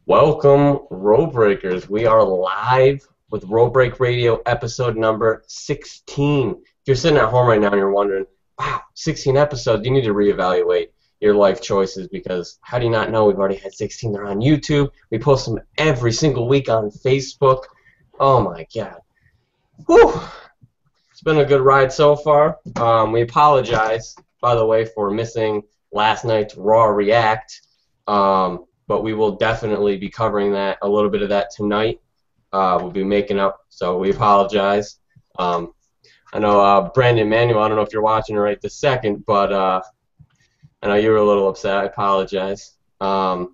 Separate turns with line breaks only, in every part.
Welcome, Road Breakers. We are live with Road Break Radio episode number 16. If you're sitting at home right now and you're wondering, wow, 16 episodes, you need to reevaluate your life choices because how do you not know we've already had 16? They're on YouTube. We post them every single week on Facebook. Oh my God. Whew. It's been a good ride so far. We apologize, by the way, for missing last night's Raw React. But we will definitely be covering that, a little bit of that tonight. We'll be making up, so we apologize. I know Brandon Manuel, I don't know if you're watching right this second, but I know you were a little upset. I apologize. But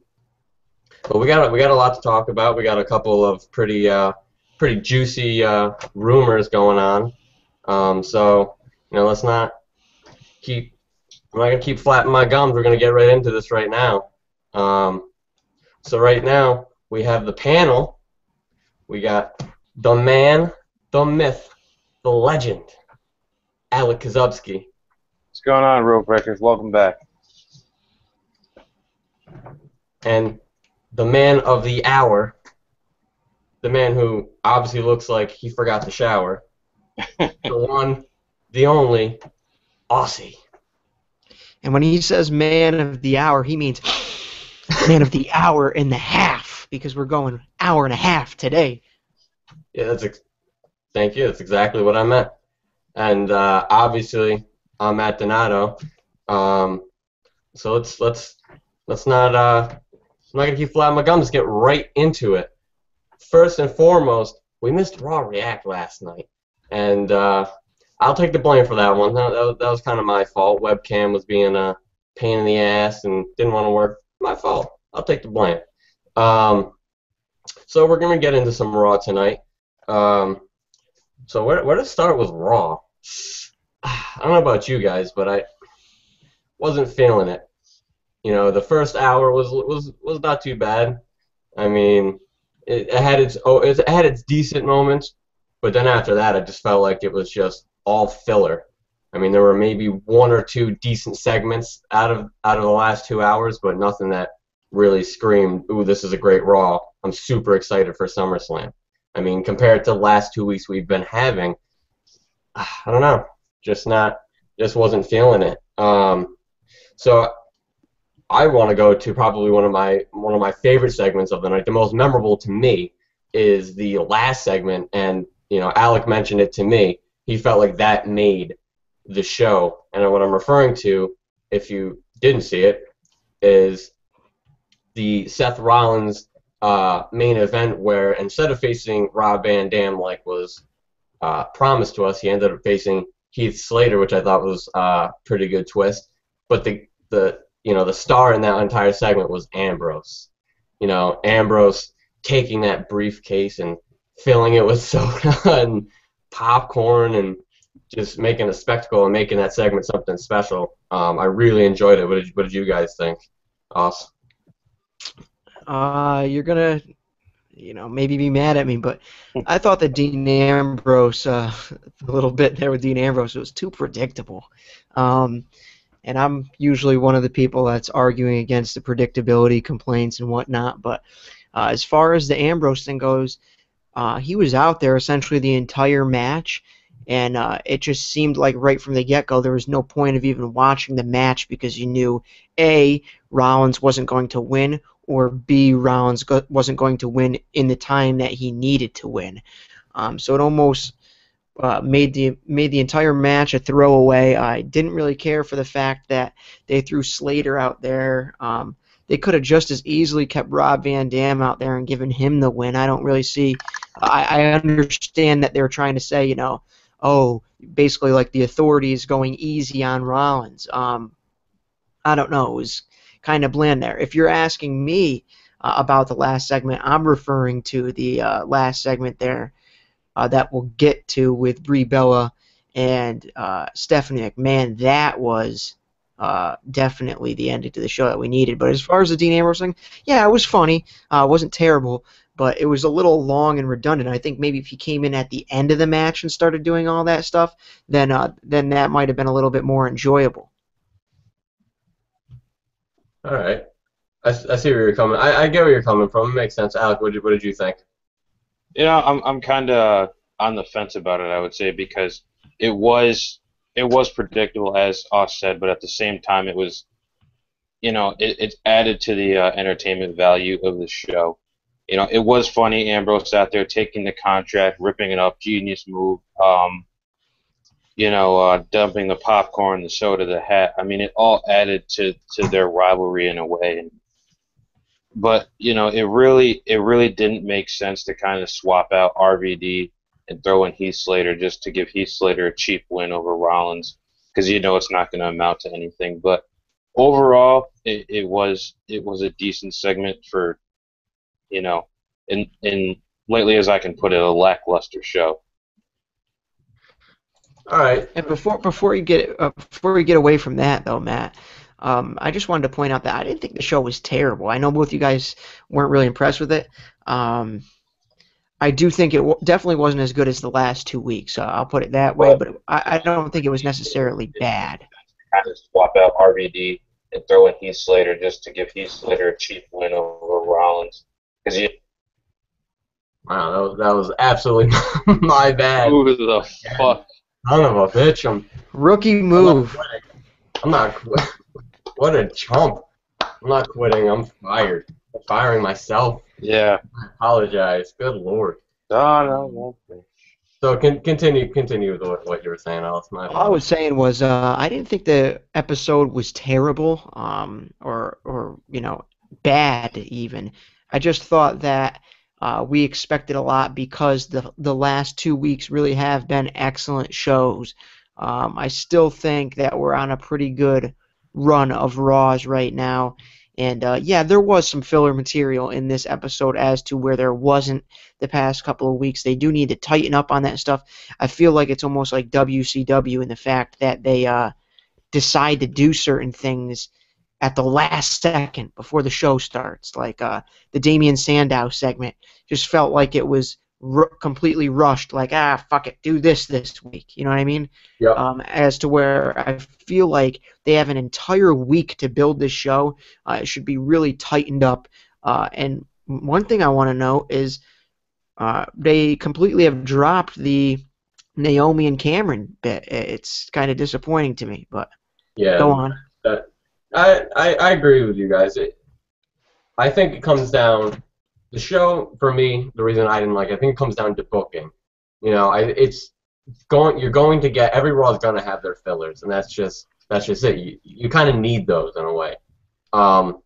we got a lot to talk about. We got a couple of pretty juicy rumors going on. So let's not keep. I'm not gonna keep flapping my gums. We're gonna get right into this right now. So right now, we have the panel. We got the man, the myth, the legend, Alec.
What's going on, Road Breakers? Welcome back.
And the man of the hour, the man who obviously looks like he forgot to shower, the one, the only, AuSSy.
And when he says man of the hour, he means man of the hour and a half, because we're going hour and a half today.
Yeah, thank you. That's exactly what I meant. And obviously, I'm Matt Donato. So let's not. I'm not gonna keep flapping my gums. Let's get right into it. First and foremost, we missed Raw React last night, and I'll take the blame for that one. That was kind of my fault. Webcam was being a pain in the ass and didn't want to work. My fault. I'll take the blame. So we're going to get into some Raw tonight. So where to start with Raw? I don't know about you guys, but I wasn't feeling it. The first hour was not too bad. I mean, it had its decent moments, but then after that, I just felt like it was just all filler. I mean, there were maybe one or two decent segments out of the last 2 hours, but nothing that really screamed, "Ooh, this is a great Raw. I'm super excited for SummerSlam." I mean, compared to the last 2 weeks we've been having, I don't know, just wasn't feeling it. So I want to go to probably one of my favorite segments of the night. The most memorable to me is the last segment, and Alec mentioned it to me. He felt like that made the show, and what I'm referring to, if you didn't see it, is the Seth Rollins main event where instead of facing Rob Van Dam like was promised to us, he ended up facing Heath Slater, which I thought was a pretty good twist. But the star in that entire segment was Ambrose. Ambrose taking that briefcase and filling it with soda and popcorn and just making a spectacle and making that segment something special. I really enjoyed it. What did you guys think? Awesome.
You're gonna, maybe be mad at me, but I thought that Dean Ambrose, a little bit there with Dean Ambrose, was too predictable. And I'm usually one of the people that's arguing against the predictability complaints and whatnot. But as far as the Ambrose thing goes, he was out there essentially the entire match. And it just seemed like right from the get-go there was no point of even watching the match because you knew, A, Rollins wasn't going to win, or B, Rollins wasn't going to win in the time that he needed to win. So it almost made the entire match a throwaway. I didn't really care for the fact that they threw Slater out there. They could have just as easily kept Rob Van Dam out there and given him the win. I don't really see. I understand that they were trying to say, basically like the authorities going easy on Rollins. I don't know. It was kind of bland there. If you're asking me about the last segment, I'm referring to the last segment there that we'll get to with Brie Bella and Stephanie McMahon. That was definitely the ending to the show that we needed. But as far as the Dean Ambrose thing, yeah, it was funny. It wasn't terrible. But it was a little long and redundant. I think maybe if he came in at the end of the match and started doing all that stuff, then that might have been a little bit more enjoyable.
All right. I see where you're coming. I get where you're coming from. It makes sense. Alec, what did you think?
I'm kind of on the fence about it, I would say, because it was it was predictable, as Oz said, but at the same time, it was, it added to the entertainment value of the show. It was funny. Ambrose out there taking the contract, ripping it up, genius move. Dumping the popcorn, the soda, the hat. I mean, it all added to their rivalry in a way. But it really didn't make sense to kind of swap out RVD and throw in Heath Slater just to give Heath Slater a cheap win over Rollins because it's not going to amount to anything. But overall, it was a decent segment for in lately as I can put it, a lackluster show.
All right.
And before you get away from that though, Matt, I just wanted to point out that I didn't think the show was terrible. I know both you guys weren't really impressed with it. Um, I do think it definitely wasn't as good as the last 2 weeks. I'll put it that way,
But
but I don't think it was necessarily bad.
kind of swap out RVD and throw in Heath Slater just to give Heath Slater a cheap win over Rollins because
Wow, that was absolutely my bad.
who the fuck.
Son of a bitch.
Rookie
I'm not
move.
quitting. I'm not quitting. What a chump. I'm not quitting. I'm fired. I'm firing myself.
Yeah.
I apologize. Good Lord.
No, no.
So continue with what you were saying, Alice. My
All I
apologies.
was saying was I didn't think the episode was terrible, or bad even. I just thought that we expected a lot because the last 2 weeks really have been excellent shows. I still think that we're on a pretty good run of Raws right now. And yeah, there was some filler material in this episode as to where there wasn't the past couple of weeks. They do need to tighten up on that stuff. I feel like it's almost like WCW in the fact that they decide to do certain things at the last second before the show starts. Like the Damian Sandow segment just felt like it was completely rushed. Like, fuck it, do this week. You know what I mean?
Yep.
As to where I feel like they have an entire week to build this show. It should be really tightened up. And one thing I want to know is they completely have dropped the Naomi and Cameron bit. It's kind of disappointing to me, but go
Yeah.
on.
That, I agree with you guys. I think it comes down. The show, for me, the reason I didn't like it, I think it comes down to booking. It's you're going to get every Raw is going to have their fillers, and that's just it. You kind of need those in a way. Um,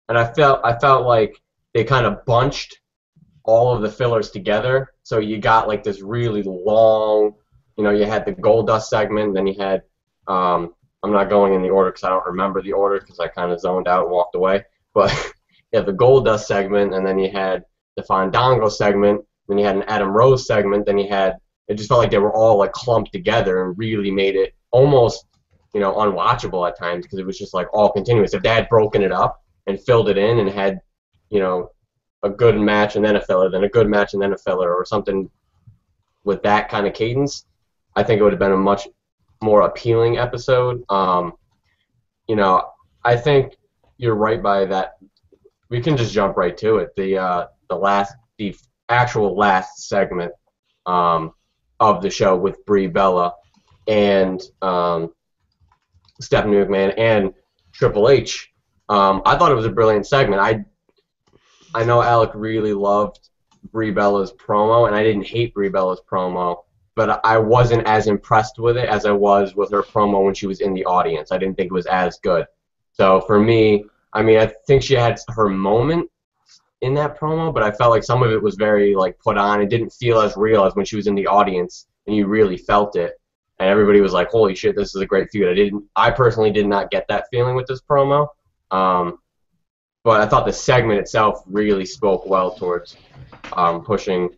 and I felt like they kind of bunched all of the fillers together, so you got like this really long. You had the Gold Dust segment, then you had I'm not going in the order because I don't remember the order because I kind of zoned out and walked away. But you had the Gold Dust segment, and then you had the Fandango segment, then you had an Adam Rose segment, then you had it just felt like they were all like clumped together and really made it almost unwatchable at times because it was just like all continuous. If they had broken it up and filled it in and had you know a good match and then a filler, then a good match and then a filler or something with that kind of cadence, I think it would have been a much more appealing episode. I think you're right by that. We can just jump right to it. The actual last segment of the show with Brie Bella and Stephanie McMahon and Triple H. I thought it was a brilliant segment. I know Alec really loved Brie Bella's promo, and I didn't hate Brie Bella's promo, but I wasn't as impressed with it as I was with her promo when she was in the audience. I didn't think it was as good. So for me, I think she had her moment in that promo, but I felt like some of it was very like put on. It didn't feel as real as when she was in the audience and you really felt it. And everybody was like, "Holy shit, this is a great feud." I personally did not get that feeling with this promo. But I thought the segment itself really spoke well towards pushing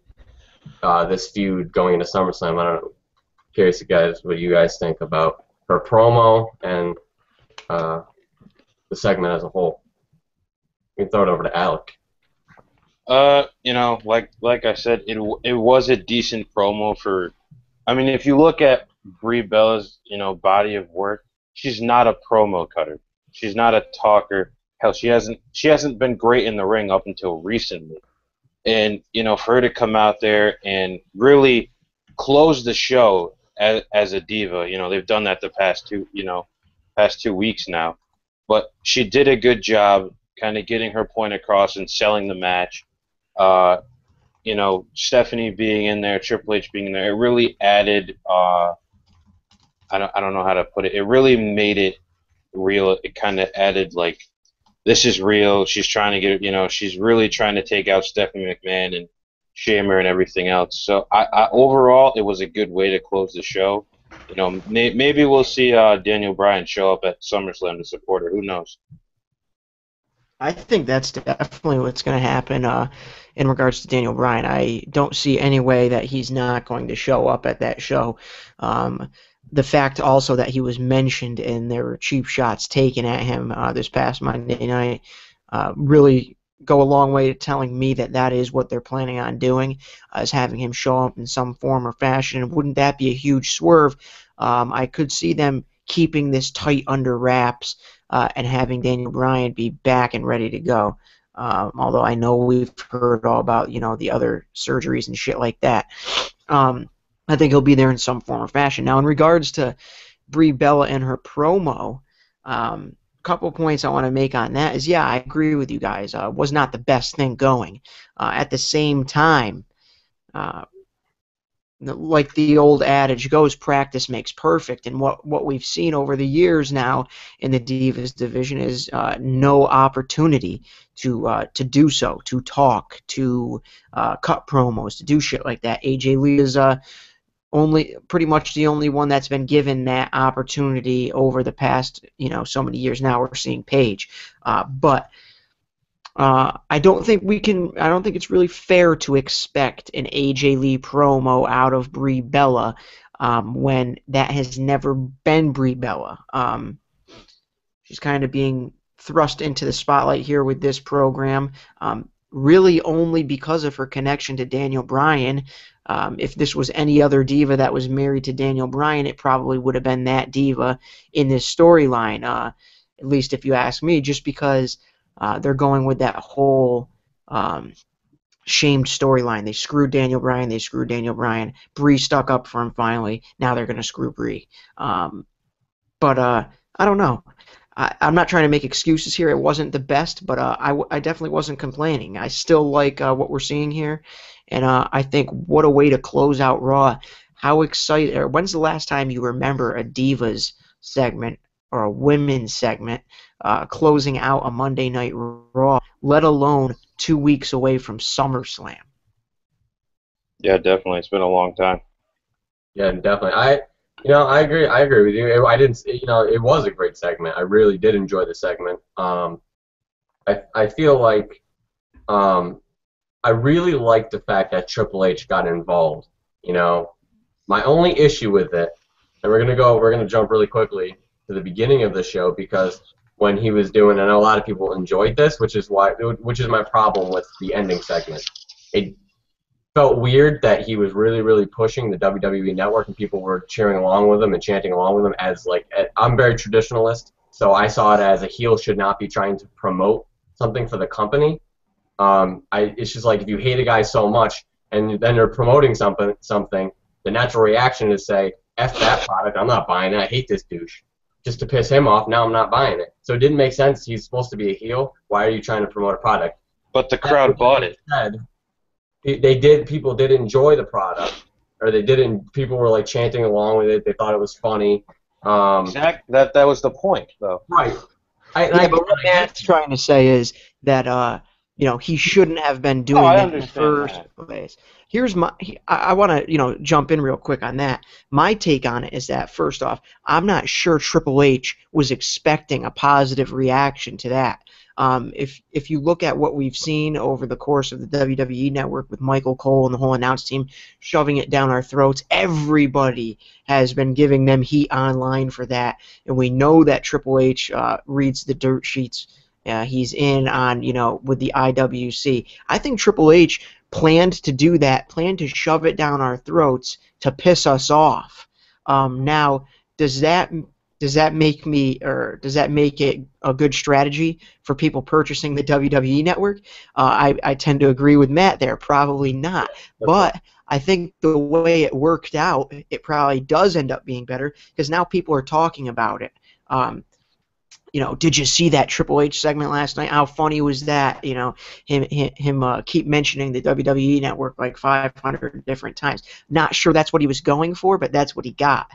this feud going into SummerSlam. I don't know. Curious, guys, what you guys think about her promo and the segment as a whole. You can throw it over to Alec.
Like I said, it was a decent promo for. I mean, if you look at Brie Bella's, body of work, she's not a promo cutter. She's not a talker. hell, she hasn't been great in the ring up until recently. And for her to come out there and really close the show as a diva, they've done that the past 2 weeks now. But she did a good job kind of getting her point across and selling the match. Uh, Stephanie being in there, Triple H being in there, it really added. I don't know how to put it. It really made it real. It kind of added like this is real. She's trying to she's really trying to take out Stephanie McMahon and shame her and everything else. So overall, it was a good way to close the show. Maybe we'll see Daniel Bryan show up at SummerSlam to support her. Who knows?
I think that's definitely what's going to happen in regards to Daniel Bryan. I don't see any way that he's not going to show up at that show. The fact also that he was mentioned and there were cheap shots taken at him this past Monday night really go a long way to telling me that that is what they're planning on doing, is having him show up in some form or fashion. Wouldn't that be a huge swerve? I could see them keeping this tight under wraps and having Daniel Bryan be back and ready to go. Although I know we've heard all about the other surgeries and shit like that. I think he'll be there in some form or fashion. Now, in regards to Brie Bella and her promo, couple points I want to make on that is, yeah, I agree with you guys. Was not the best thing going. At the same time, like the old adage goes, practice makes perfect. And what we've seen over the years now in the Divas division is no opportunity to do so, to talk, to cut promos, to do shit like that. AJ Lee is pretty much the only one that's been given that opportunity over the past so many years. Now we're seeing Paige, but I don't think it's really fair to expect an AJ Lee promo out of Brie Bella when that has never been Brie Bella. She's kind of being thrust into the spotlight here with this program, really only because of her connection to Daniel Bryan. If this was any other diva that was married to Daniel Bryan, it probably would have been that diva in this storyline, at least if you ask me, just because they're going with that whole shamed storyline. They screwed Daniel Bryan. Brie stuck up for him finally. Now they're going to screw Brie. But I don't know. I'm not trying to make excuses here. It wasn't the best, but I definitely wasn't complaining. I still like what we're seeing here, and I think what a way to close out Raw. How excited! Or when's the last time you remember a Divas segment or a women's segment closing out a Monday Night Raw, let alone 2 weeks away from SummerSlam?
Yeah, definitely. It's been a long time.
Yeah, definitely. I agree with you. I didn't. It was a great segment. I really did enjoy the segment. I feel like I really liked the fact that Triple H got involved. My only issue with it, and we're gonna jump really quickly to the beginning of the show, because when he was doing, I know a lot of people enjoyed this, which is my problem with the ending segment. It felt weird that he was really, really pushing the WWE Network, and people were cheering along with him and chanting along with him. I'm very traditionalist, so I saw it as a heel should not be trying to promote something for the company. It's just like, if you hate a guy so much and then they're promoting something, the natural reaction is say, F that product, I'm not buying it, I hate this douche. Just to piss him off, now I'm not buying it. So it didn't make sense. He's supposed to be a heel. Why are you trying to promote a product?
But the crowd bought it.
People did enjoy the product, or people were like chanting along with it. They thought it was funny.
Exactly. That was the point, though.
Right.
But what Matt's trying to say is that he shouldn't have been doing it in the first place. I want to jump in real quick on that. My take on it is that, first off, I'm not sure Triple H was expecting a positive reaction to that. If you look at what we've seen over the course of the WWE Network with Michael Cole and the whole announce team shoving it down our throats, everybody has been giving them heat online for that, and we know that Triple H reads the dirt sheets. He's in on, with the IWC. I think Triple H planned to do that, planned to shove it down our throats to piss us off. Now, does that does that make it a good strategy for people purchasing the WWE Network? I tend to agree with Matt there. Probably not. But I think the way it worked out, it probably does end up being better because now people are talking about it. Did you see that Triple H segment last night? How funny was that? Him keep mentioning the WWE Network like 500 different times. Not sure that's what he was going for, but that's what he got.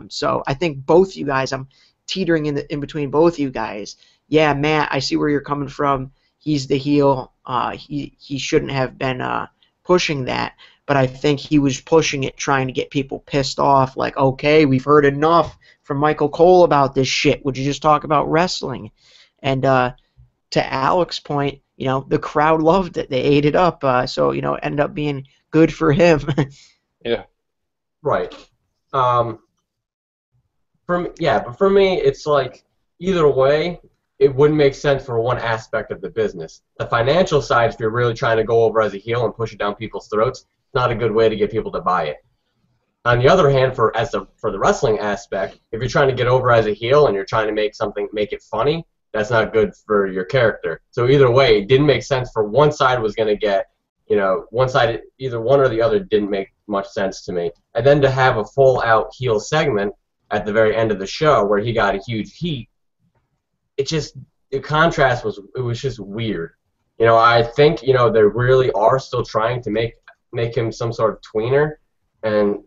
So I think both you guys, I'm teetering in between both you guys. Yeah, Matt, I see where you're coming from. He's the heel. He shouldn't have been pushing that, but I think he was pushing it trying to get people pissed off. Like, okay, we've heard enough from Michael Cole about this shit. Would you just talk about wrestling? And to Alec's point, the crowd loved it. They ate it up. So it ended up being good for him.
Yeah.
Right. But for me, it's like either way, it wouldn't make sense for one aspect of the business. The financial side, if you're really trying to go over as a heel and push it down people's throats, it's not a good way to get people to buy it. On the other hand, for the wrestling aspect, if you're trying to get over as a heel and you're trying to make it funny, that's not good for your character. So either way, it didn't make sense for one side was going to get, one side, either one or the other didn't make much sense to me. And then to have a full-out heel segment at the very end of the show where he got a huge heat, the contrast was just weird. I think, they really are still trying to make him some sort of tweener. And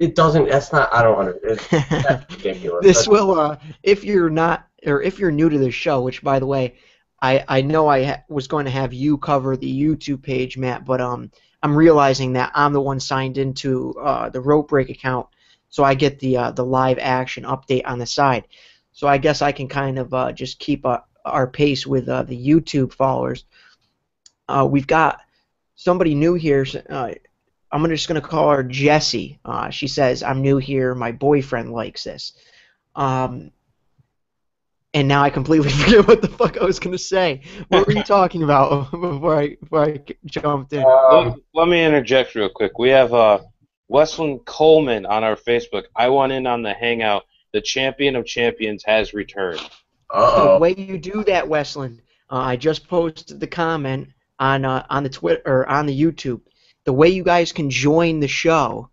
it doesn't. That's not. I don't understand. That's ridiculous.
This will, if you're new to the show, which by the way, I know I was going to have you cover the YouTube page, Matt, but I'm realizing that I'm the one signed into the Rope Break account, so I get the live action update on the side. So I guess I can kind of just keep our pace with the YouTube followers. We've got somebody new here. I'm just going to call her Jessie. She says, I'm new here. My boyfriend likes this. And now I completely forget what the fuck I was going to say. What were you talking about before I jumped in?
Let me interject real quick. We have Wesleyan Coleman on our Facebook. I want in on the hangout. The champion of champions has returned.
The way you do that, Wesleyan, I just posted the comment on the Twitter or on the YouTube. The way you guys can join the show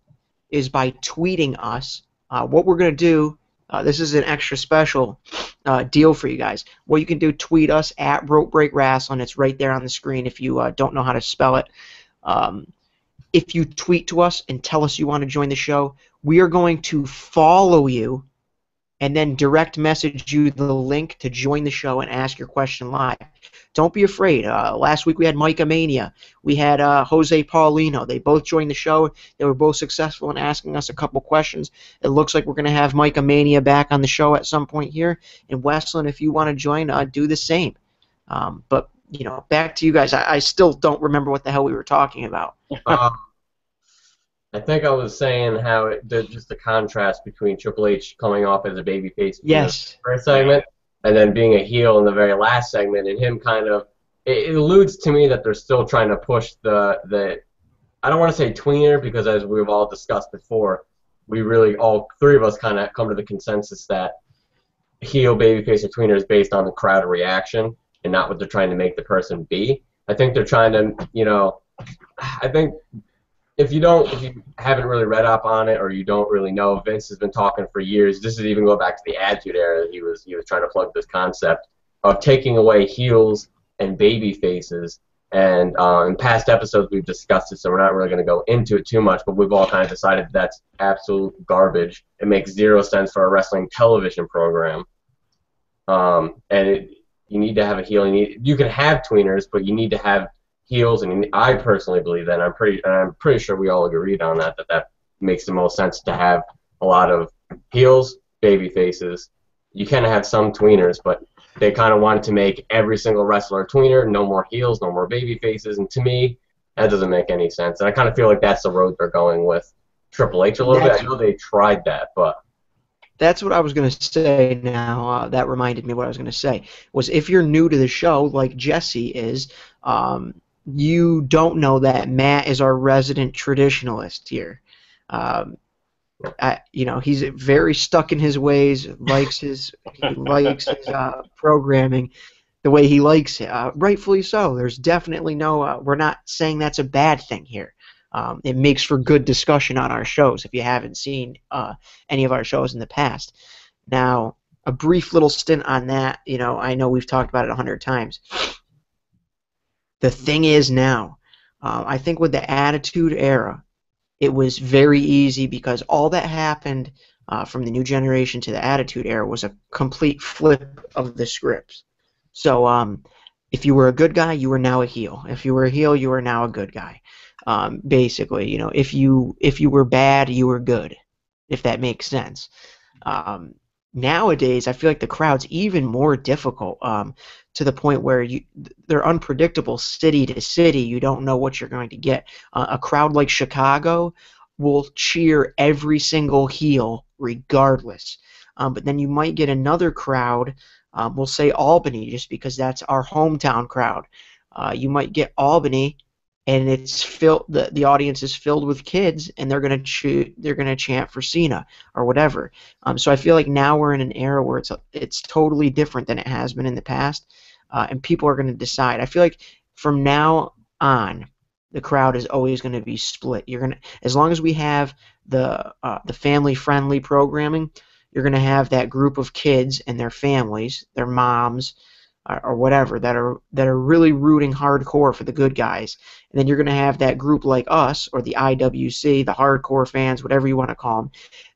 is by tweeting us. What we're going to do, this is an extra special deal for you guys. What you can do, tweet us at Rope Break Wrestling. It's right there on the screen if you don't know how to spell it. If you tweet to us and tell us you want to join the show, we are going to follow you and then direct message you the link to join the show and ask your question live. Don't be afraid. Last week we had Micah Mania. We had Jose Paulino. They both joined the show. They were both successful in asking us a couple questions. It looks like we're going to have Micah Mania back on the show at some point here. And Wesleyan, if you want to join, do the same. But, back to you guys. I still don't remember what the hell we were talking about.
I think I was saying how just the contrast between Triple H coming off as a babyface in the first segment and then being a heel in the very last segment, and him kind of it alludes to me that they're still trying to push the I don't want to say tweener because as we've all discussed before, we really all three of us kind of come to the consensus that heel, babyface, or tweener is based on the crowd reaction and not what they're trying to make the person be. I think they're trying to I think. If you haven't really read up on it or you don't really know, Vince has been talking for years. This is even go back to the Attitude Era. He was trying to plug this concept of taking away heels and baby faces. And in past episodes we've discussed it, so we're not really going to go into it too much. But we've all kind of decided that's absolute garbage. It makes zero sense for a wrestling television program. You need to have a heel. You can have tweeners, but you need to have heels, and I personally believe that, and I'm pretty sure we all agreed on that makes the most sense to have a lot of heels, baby faces. You can have some tweeners, but they kind of wanted to make every single wrestler a tweener, no more heels, no more baby faces, and to me, that doesn't make any sense. And I kind of feel like that's the road they're going with Triple H a little bit. I know they tried that, but
that's what I was going to say now. That reminded me what I was going to say, was if you're new to the show, like Jesse is, you don't know that Matt is our resident traditionalist here. He's very stuck in his ways. He likes his programming the way he likes it. Rightfully so. There's definitely no. We're not saying that's a bad thing here. It makes for good discussion on our shows if you haven't seen any of our shows in the past. Now, a brief little stint on that. I know we've talked about it 100 times. The thing is now, I think with the Attitude Era, it was very easy because all that happened from the New Generation to the Attitude Era was a complete flip of the scripts. So if you were a good guy, you were now a heel. If you were a heel, you were now a good guy. Basically, if you were bad, you were good, if that makes sense. Nowadays, I feel like the crowd's even more difficult to the point where they're unpredictable city to city. You don't know what you're going to get. A crowd like Chicago will cheer every single heel regardless. But then you might get another crowd, we'll say Albany, just because that's our hometown crowd. You might get Albany, and it's filled. The audience is filled with kids, and they're gonna chant for Cena or whatever. So I feel like now we're in an era where it's totally different than it has been in the past, and people are gonna decide. I feel like from now on, the crowd is always gonna be split. As long as we have the family-friendly programming, you're gonna have that group of kids and their families, their moms, or whatever, that are really rooting hardcore for the good guys. And then you're going to have that group like us, or the IWC, the hardcore fans, whatever you want to call them,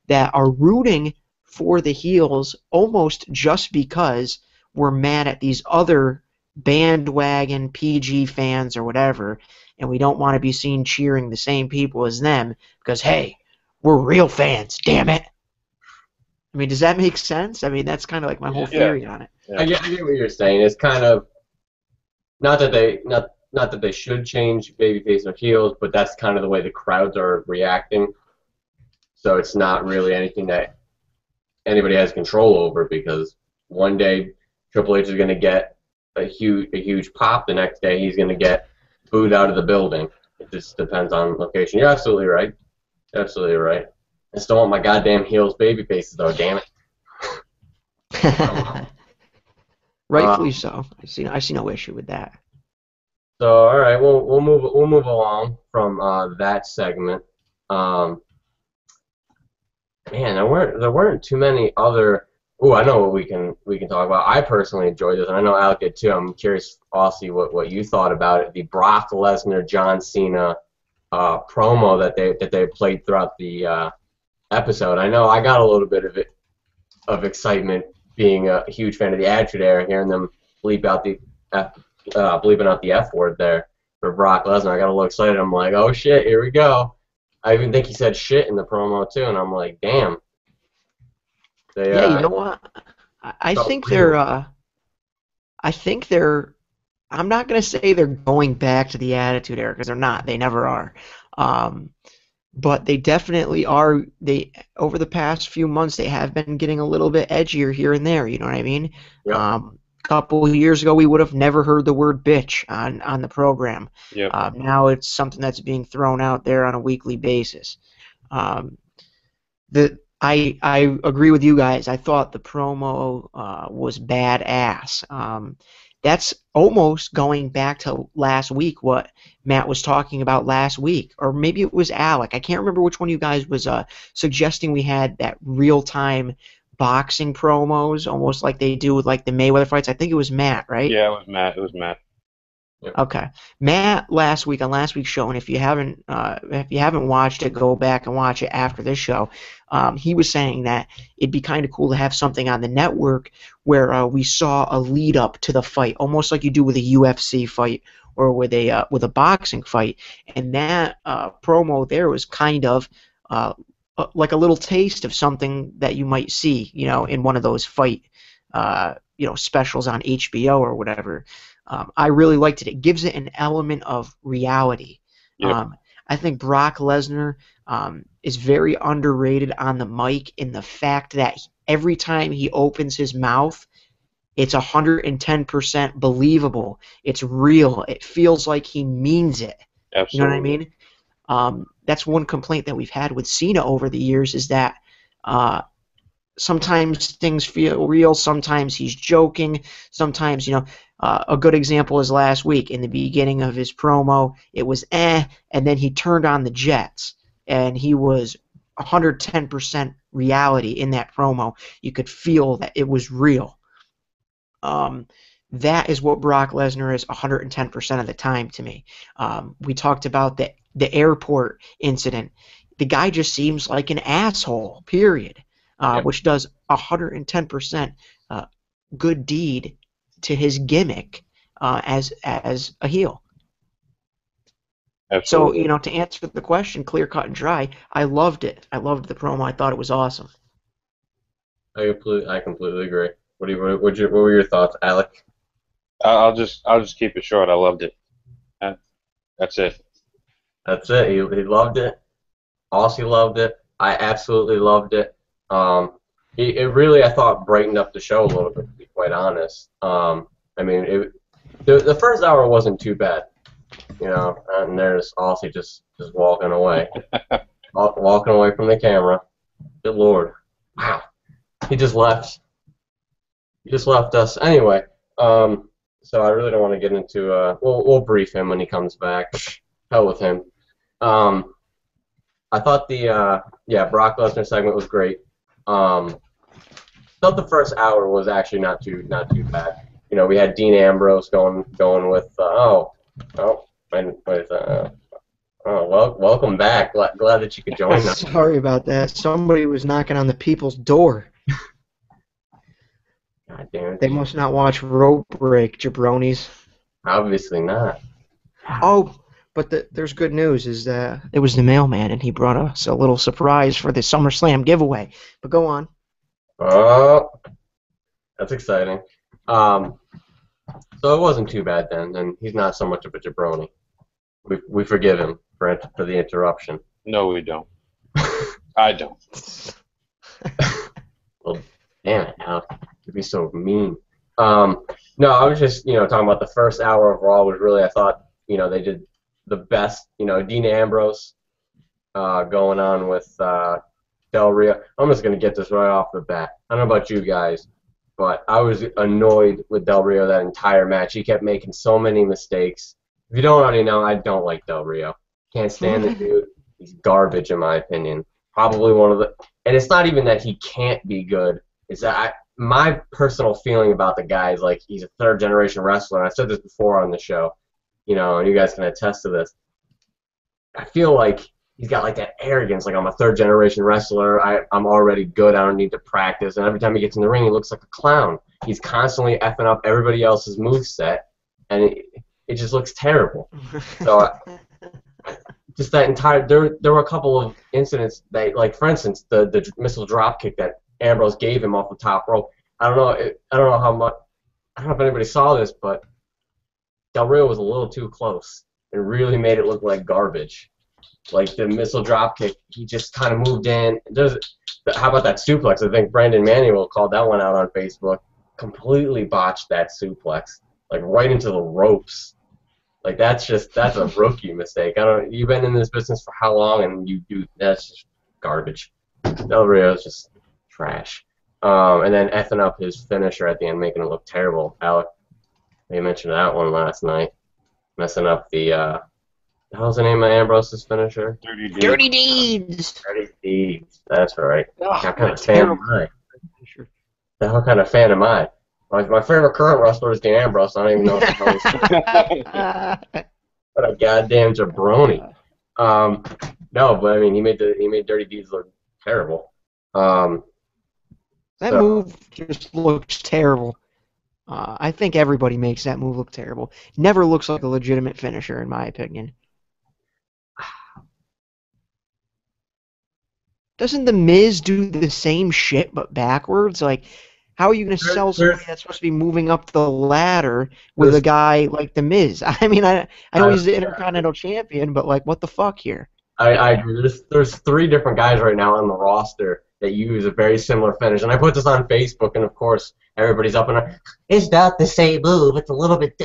that are rooting for the heels almost just because we're mad at these other bandwagon PG fans or whatever, and we don't want to be seen cheering the same people as them because, hey, we're real fans, damn it. I mean, does that make sense? I mean, that's kind of like my whole theory on it.
Yeah. I get what you're saying. It's kind of not that they should change babyface or heels, but that's kind of the way the crowds are reacting. So it's not really anything that anybody has control over, because one day Triple H is going to get a huge pop. The next day he's going to get booed out of the building. It just depends on location. You're absolutely right. Absolutely right. I still want my goddamn heels baby faces though, damn it.
Rightfully so. I see no issue with that.
So all right, we'll move along from that segment. Man, there weren't too many other. Oh, I know what we can talk about. I personally enjoyed this, and I know Alec did too. I'm curious, AuSSy, what you thought about it. The Brock Lesnar John Cena promo that they played throughout the episode. I know I got a little bit of excitement being a huge fan of the Attitude Era, hearing them bleeping out the F word there for Brock Lesnar. I got a little excited. I'm like, oh shit, here we go. I even think he said shit in the promo too, and I'm like, damn.
Yeah, you know what? I think they're. I'm not gonna say they're going back to the Attitude Era, because they're not. They never are. But they definitely are. Over the past few months, they have been getting a little bit edgier here and there. You know what I mean?
Yep.
A couple of years ago, we would have never heard the word bitch on the program.
Yep.
Now it's something that's being thrown out there on a weekly basis. I agree with you guys. I thought the promo was badass. That's almost going back to last week, what Matt was talking about last week. Or maybe it was Alec. I can't remember which one of you guys was suggesting we had that real-time boxing promos, almost like they do with like the Mayweather fights. I think it was Matt, right?
Yeah, it was Matt.
Yep.
Okay, Matt on last week's show, and if you haven't watched it, go back and watch it after this show. He was saying that it'd be kind of cool to have something on the network where we saw a lead up to the fight, almost like you do with a UFC fight or with a boxing fight. And that promo there was kind of like a little taste of something that you might see, in one of those fight, specials on HBO or whatever. I really liked it. It gives it an element of reality.
Yep.
I think Brock Lesnar is very underrated on the mic in the fact that every time he opens his mouth, it's 110% believable. It's real. It feels like he means it.
Absolutely.
You know what I mean? That's one complaint that we've had with Cena over the years is that sometimes things feel real, sometimes he's joking, sometimes, a good example is last week in the beginning of his promo, it was and then he turned on the Jets, and he was 110% reality in that promo. You could feel that it was real. That is what Brock Lesnar is 110% of the time to me. We talked about the airport incident. The guy just seems like an asshole, period, which does 110% good deed to his gimmick as a heel.
Absolutely.
So, to answer the question, clear, cut, and dry, I loved it. I loved the promo. I thought it was awesome.
I completely agree. What were your thoughts, Alec?
I'll just keep it short. I loved it. That's it.
That's it. He loved it. AuSSy loved it. I absolutely loved it. It really, I thought, brightened up the show a little bit, to be quite honest. I mean, the first hour wasn't too bad, and there's AuSSy just walking away, walking away from the camera. Good Lord, wow, he just left. He just left us anyway. So I really don't want to get into. We'll brief him when he comes back. Hell with him. I thought the Brock Lesnar segment was great. Thought the first hour was actually not too bad. We had Dean Ambrose going with welcome back. Glad that you could join us.
Sorry about that. Somebody was knocking on the people's door.
God damn it.
They must not watch Rope Break, jabronis.
Obviously not.
Oh, but there's good news. Is it was the mailman, and he brought us a little surprise for the SummerSlam giveaway. But go on.
Oh, that's exciting. So it wasn't too bad then, and he's not so much of a jabroni. We forgive him for the interruption.
No, we don't. I don't.
Well, damn it, Alec. You'd be so mean. No, I was just, talking about the first hour of Raw was really, I thought, they did the best, Dean Ambrose going on with Del Rio. I'm just going to get this right off the bat. I don't know about you guys, but I was annoyed with Del Rio that entire match. He kept making so many mistakes. If you don't already know, I don't like Del Rio. Can't stand the dude. He's garbage, in my opinion. Probably one of the... And it's not even that he can't be good. It's that my personal feeling about the guy is like he's a third-generation wrestler. And I said this before on the show, and you guys can attest to this. I feel like he's got like that arrogance, like I'm a third-generation wrestler. I'm already good. I don't need to practice. And every time he gets in the ring, he looks like a clown. He's constantly effing up everybody else's moveset, and it just looks terrible. So just that entire there were a couple of incidents that, like for instance, the missile drop kick that Ambrose gave him off the top rope. I don't know how much. I don't know if anybody saw this, but Del Rio was a little too close. It really made it look like garbage. Like the missile drop kick, he just kind of moved in. How about that suplex? I think Brandon Manuel called that one out on Facebook. Completely botched that suplex, like right into the ropes. Like that's a rookie mistake. You've been in this business for how long, and that's just garbage. Del Rio is just trash. And then effing up his finisher at the end, making it look terrible. Alec, you mentioned that one last night, messing up the how's the name of Ambrose's finisher?
Dirty Deeds.
Dirty Deeds. That's right.
Oh,
what kind of fan am I? What kind of fan am I? My favorite current wrestler is Dean Ambrose. I don't even know if what a goddamn jabroni. No, but I mean, he made Dirty Deeds look terrible.
That move just looks terrible. I think everybody makes that move look terrible. Never looks like a legitimate finisher, in my opinion. Doesn't The Miz do the same shit but backwards? Like, how are you going to sell somebody that's supposed to be moving up the ladder with a guy like The Miz? I mean, I know he's the Intercontinental Champion, but like, what the fuck here?
I agree. There's 3 different guys right now on the roster that use a very similar finish, and I put this on Facebook, and of course everybody's up and it's not the same move. It's a little bit.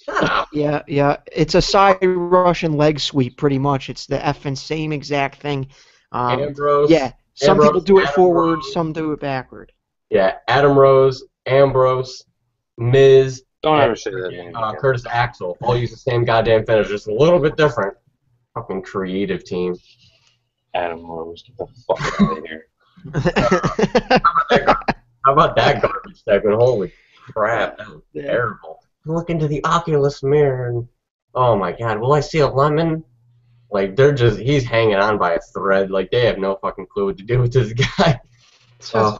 Shut up.
Yeah, yeah. It's a side Russian leg sweep, pretty much. It's the effing same exact thing.
Ambrose,
Yeah, some people do it
Adam
forward,
Rose.
some do it backward.
Yeah, Adam Rose, Ambrose, Miz,
Don't
and
ever say that name again.
Curtis Axel all use the same goddamn finish, just a little bit different. Fucking creative team.
Adam Rose, get the fuck out of here.
How about that garbage segment? Holy crap, that was
Yeah.
terrible. Look into the Oculus mirror and oh my god, will I see a lemon? Like he's hanging on by a thread. Like they have no fucking clue what to do with this guy. Oh,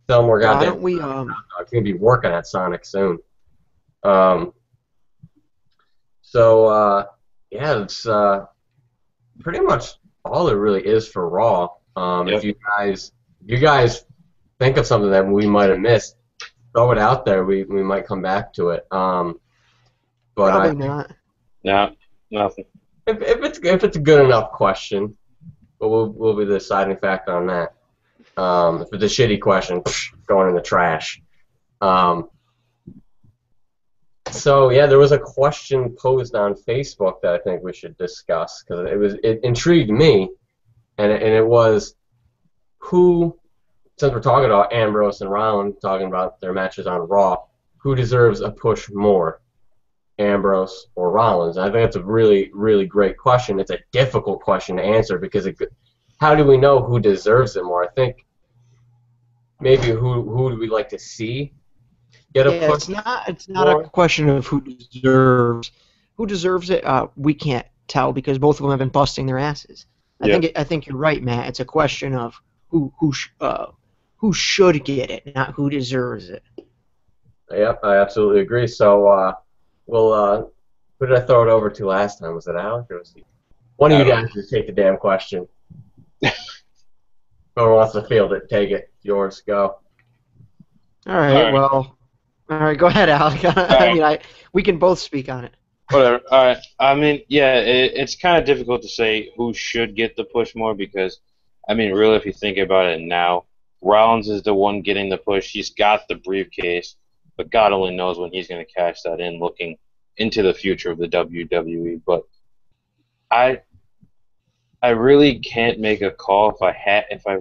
tell him we're
Why
goddamn.
don't we
I'm gonna be working at Sonic soon. Um. So yeah, it's pretty much all it really is for Raw.
Yep.
If you guys think of something that we might have missed, throw it out there. We might come back to it. But
probably not.
No, nothing.
if it's a good enough question, we'll be the deciding factor on that. If it's a shitty question, going in the trash. So yeah, there was a question posed on Facebook that I think we should discuss because it intrigued me, and it was who, since we're talking about Ambrose and Rollins talking about their matches on Raw, who deserves a push more, Ambrose or Rollins? And I think that's a really, really great question. It's a difficult question to answer because how do we know who deserves it more? I think maybe who do we like to see get a push?
It's not a question of who deserves it. We can't tell because both of them have been busting their asses. I think you're right, Matt. It's a question of who should get it, not who deserves it.
Yep, I absolutely agree. So who did I throw it over to last time? Was it Alec or was he? One of you guys just take the damn question. Whoever wants to field it, take it. Yours, go.
All right. Well, all right. Go ahead, Alec. We can both speak on it.
Whatever. All right. I mean, yeah, it's kind of difficult to say who should get the push more because, I mean, really, if you think about it now, Rollins is the one getting the push. He's got the briefcase, but God only knows when he's going to cash that in, looking into the future of the WWE. But I really can't make a call if I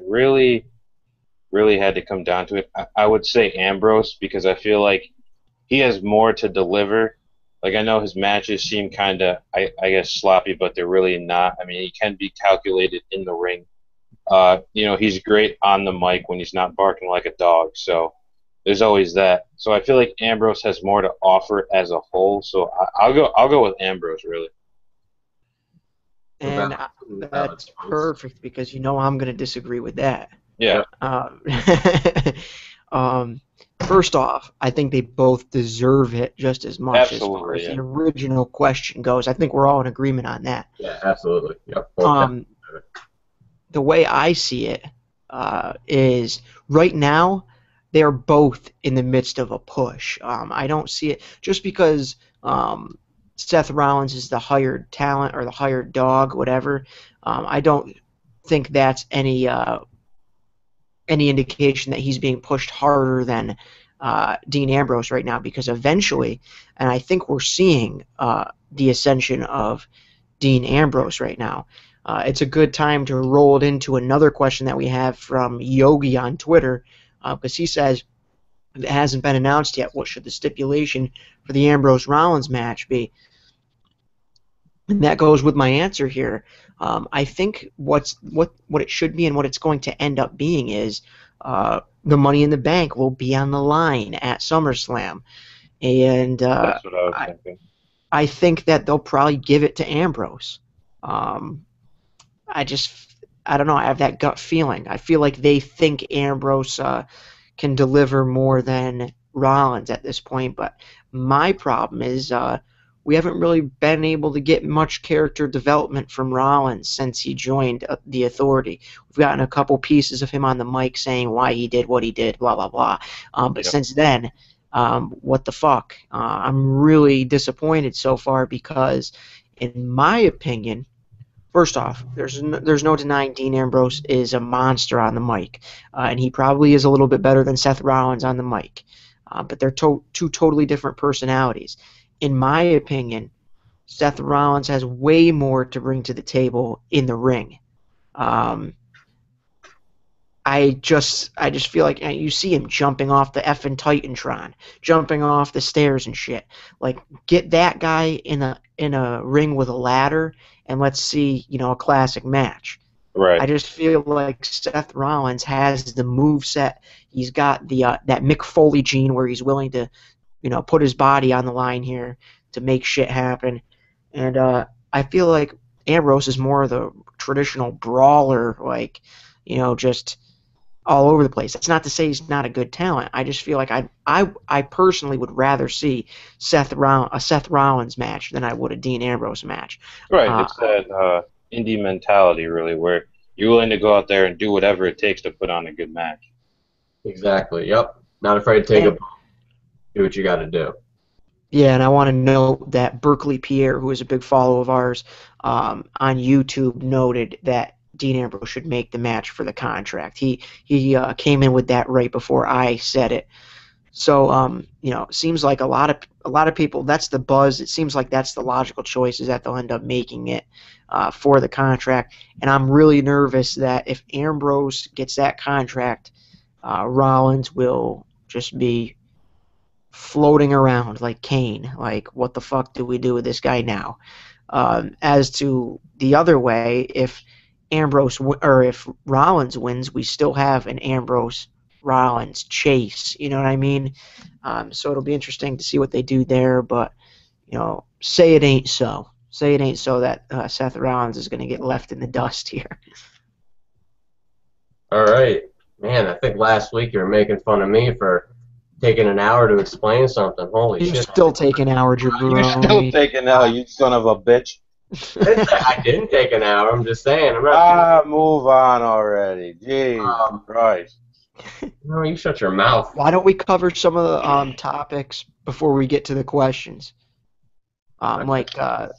really had to come down to it. I would say Ambrose because I feel like he has more to deliver. Like I know his matches seem kind of, I guess, sloppy, but they're really not. I mean, he can be calculated in the ring. He's great on the mic when he's not barking like a dog. So there's always that. So I feel like Ambrose has more to offer as a whole. So I'll go with Ambrose really.
And that's perfect because I'm going to disagree with that.
Yeah.
First off, I think they both deserve it just as much as far as the original question goes. I think we're all in agreement on that.
Yeah, absolutely. Yep.
The way I see it is right now they're both in the midst of a push. I don't see it just because Seth Rollins is the hired talent or the hired dog, whatever. I don't think that's any indication that he's being pushed harder than Dean Ambrose right now because eventually, and I think we're seeing the ascension of Dean Ambrose right now. It's a good time to roll it into another question that we have from Yogi on Twitter because he says it hasn't been announced yet. What should the stipulation for the Ambrose-Rollins match be? And that goes with my answer here. I think what it should be and what it's going to end up being is the Money in the Bank will be on the line at SummerSlam, and
that's what I was thinking.
I think that they'll probably give it to Ambrose. I don't know. I have that gut feeling. I feel like they think Ambrose can deliver more than Rollins at this point. But my problem is we haven't really been able to get much character development from Rollins since he joined the Authority. We've gotten a couple pieces of him on the mic saying why he did what he did, blah, blah, blah. But since then, what the fuck? I'm really disappointed so far because, in my opinion, first off, there's no denying Dean Ambrose is a monster on the mic, and he probably is a little bit better than Seth Rollins on the mic. But they're two totally different personalities. in my opinion, Seth Rollins has way more to bring to the table in the ring. Um, I just feel like you see him jumping off the effing Titantron, jumping off the stairs and shit. Like, get that guy in a ring with a ladder, and let's see, a classic match.
Right.
I just feel like Seth Rollins has the move set. He's got the that Mick Foley gene where he's willing to, put his body on the line here to make shit happen. And I feel like Ambrose is more of the traditional brawler, like, just all over the place. That's not to say he's not a good talent. I just feel like I personally would rather see a Seth Rollins match than I would a Dean Ambrose match.
Right.
Uh,
It's that indie mentality, really, where you're willing to go out there and do whatever it takes to put on a good match.
Exactly. Yep. Not afraid to take a bump. Do what you got to do.
Yeah, and I want to note that Berkeley Pierre, who is a big follower of ours, on YouTube noted that Dean Ambrose should make the match for the contract. He came in with that right before I said it. So it seems like a lot of people, that's the buzz. It seems like that's the logical choice, is that they'll end up making it for the contract. And I'm really nervous that if Ambrose gets that contract, Rollins will just be floating around like Kane. Like, what the fuck do we do with this guy now? As to the other way, if if Rollins wins, we still have an Ambrose Rollins chase. You know what I mean? So it'll be interesting to see what they do there. But say it ain't so. Say it ain't so that Seth Rollins is going to get left in the dust here.
All right. Man, I think last week you were making fun of me for taking an hour to explain something. Holy
You're
shit.
still taking an hour,
You're
jabroni.
still taking out, you son of a bitch.
I didn't take an hour. I'm just saying. I'm not.
Move on already. Jeez Christ.
No, you shut your mouth.
Why don't we cover some of the topics before we get to the questions? We got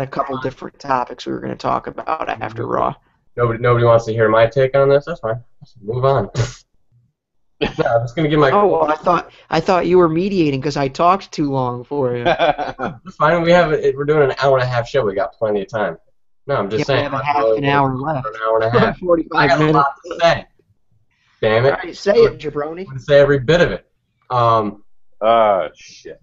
a couple different topics we were going to talk about after Raw.
Nobody wants to hear my take on this. That's fine. Let's move on. No, I'm just gonna give my.
Oh, well, I thought you were mediating because I talked too long for you.
It's fine. We're doing an hour and a half show. We got plenty of time. No, I'm just saying.
We have a half an hour left.
An hour and a half.
45
I got
minutes.
a lot to say. Damn it.
All right, say it, jabroni.
I'm gonna say every bit of it.
Shit.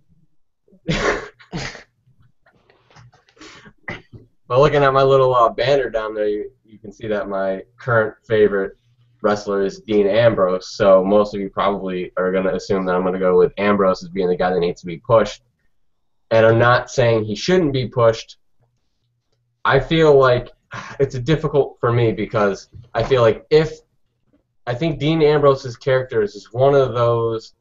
But looking at my little banner down there, you can see that my current favorite wrestler is Dean Ambrose. So most of you probably are going to assume that I'm going to go with Ambrose as being the guy that needs to be pushed. And I'm not saying he shouldn't be pushed. I feel like it's difficult for me because I feel like I think Dean Ambrose's character is just one of those.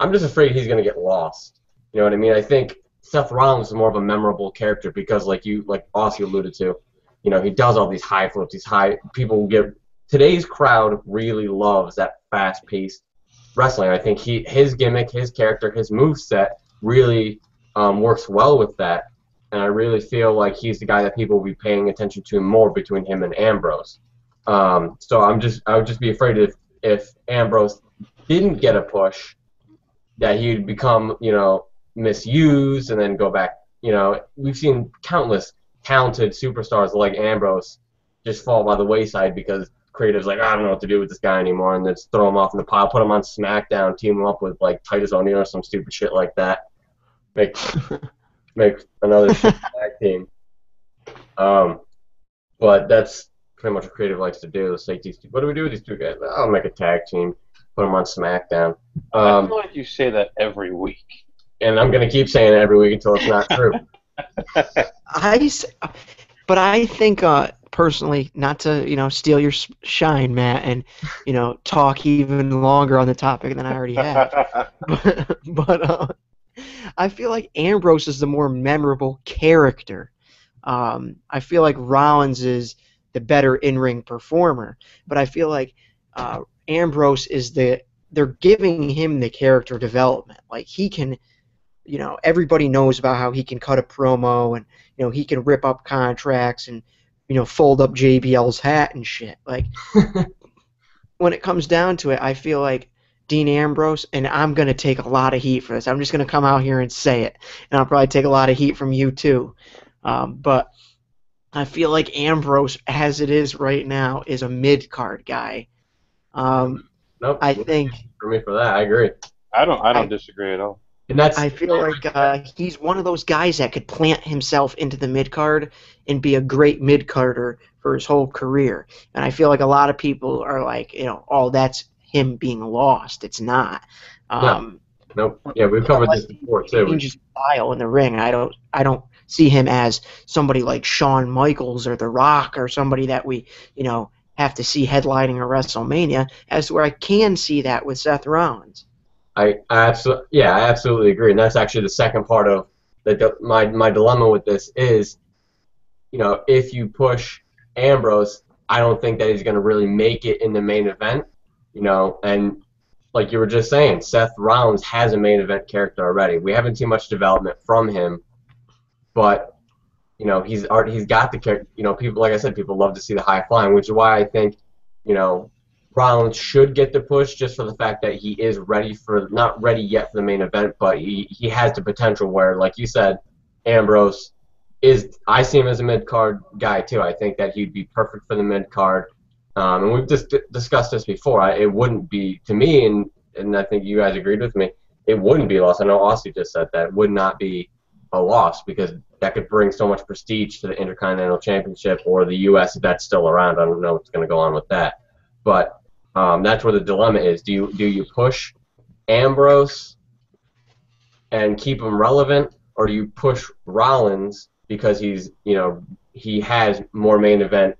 I'm just afraid he's going to get lost. You know what I mean? I think Seth Rollins is more of a memorable character because, like AuSSy alluded to, he does all these high flips, today's crowd really loves that fast-paced wrestling. I think his gimmick, his character, his moveset really works well with that, and I really feel like he's the guy that people will be paying attention to more between him and Ambrose. So I would just be afraid if Ambrose didn't get a push, that he'd become, misused and then go back. We've seen countless talented superstars like Ambrose just fall by the wayside because creatives like, I don't know what to do with this guy anymore, and then just throw him off in the pile, put him on SmackDown, team him up with like Titus O'Neil or some stupid shit like that. Make another shit tag team. But that's pretty much what creative likes to do. It's like what do we do with these two guys? I'll make a tag team, put them on SmackDown.
I feel like you say that every week.
And I'm going to keep saying it every week until it's not true.
But I think personally, not to steal your shine, Matt, and talk even longer on the topic than I already have. but I feel like Ambrose is the more memorable character. I feel like Rollins is the better in-ring performer, but I feel like Ambrose is they're giving him the character development. Like, he can, everybody knows about how he can cut a promo and, he can rip up contracts and, fold up JBL's hat and shit. Like, when it comes down to it, I feel like Dean Ambrose, and I'm going to take a lot of heat for this. I'm just going to come out here and say it, and I'll probably take a lot of heat from you too. But I feel like Ambrose, as it is right now, is a mid-card guy.
Nope.
I think
For me, for that, I agree.
I don't disagree at all.
And that's
I feel like he's one of those guys that could plant himself into the mid-card and be a great mid-carder for his whole career. And I feel like a lot of people are like, oh, that's him being lost. It's not.
Nope. Yeah, we've covered this before too.
Changes style in the ring. I don't see him as somebody like Shawn Michaels or The Rock or somebody that we, have to see headlining a WrestleMania, as where I can see that with Seth Rollins.
I absolutely agree, and that's actually the second part of my dilemma with this is, if you push Ambrose, I don't think that he's going to really make it in the main event, and like you were just saying, Seth Rollins has a main event character already. We haven't seen much development from him, but he's got the character. People, like I said, people love to see the high flying, which is why I think, Rollins should get the push just for the fact that he is not ready yet for the main event, but he has the potential where, like you said, Ambrose I see him as a mid-card guy too. I think that he'd be perfect for the mid-card. And we've just discussed this before. It wouldn't be, to me, and I think you guys agreed with me, it wouldn't be a loss. I know AuSSy just said that. It would not be a loss because that could bring so much prestige to the Intercontinental Championship or the U.S. if that's still around. I don't know what's going to go on with that. But that's where the dilemma is. Do you push Ambrose and keep him relevant, or do you push Rollins because he has more main event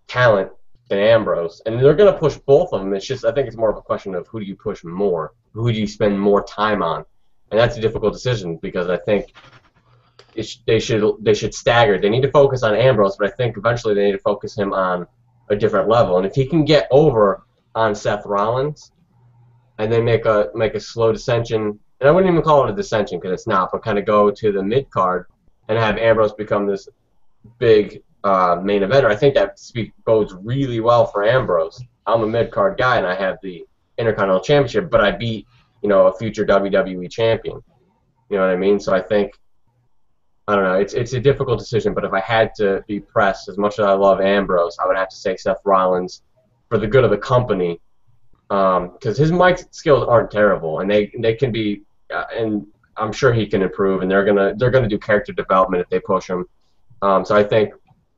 talent than Ambrose? And they're going to push both of them. It's just, I think it's more of a question of who do you push more? Who do you spend more time on? And that's a difficult decision because I think they should stagger. They need to focus on Ambrose, but I think eventually they need to focus him on a different level. And if he can get over on Seth Rollins and then make a slow dissension, and I wouldn't even call it a dissension because it's not, but kind of go to the mid card and have Ambrose become this big main eventer, I think that bodes really well for Ambrose. I'm a mid card guy and I have the Intercontinental Championship, but I beat a future WWE champion. You know what I mean? So I think, I don't know, it's a difficult decision, but if I had to be pressed, as much as I love Ambrose, I would have to say Seth Rollins for the good of the company, because his mic skills aren't terrible, and they can be, and I'm sure he can improve, and they're gonna do character development if they push him. So I think,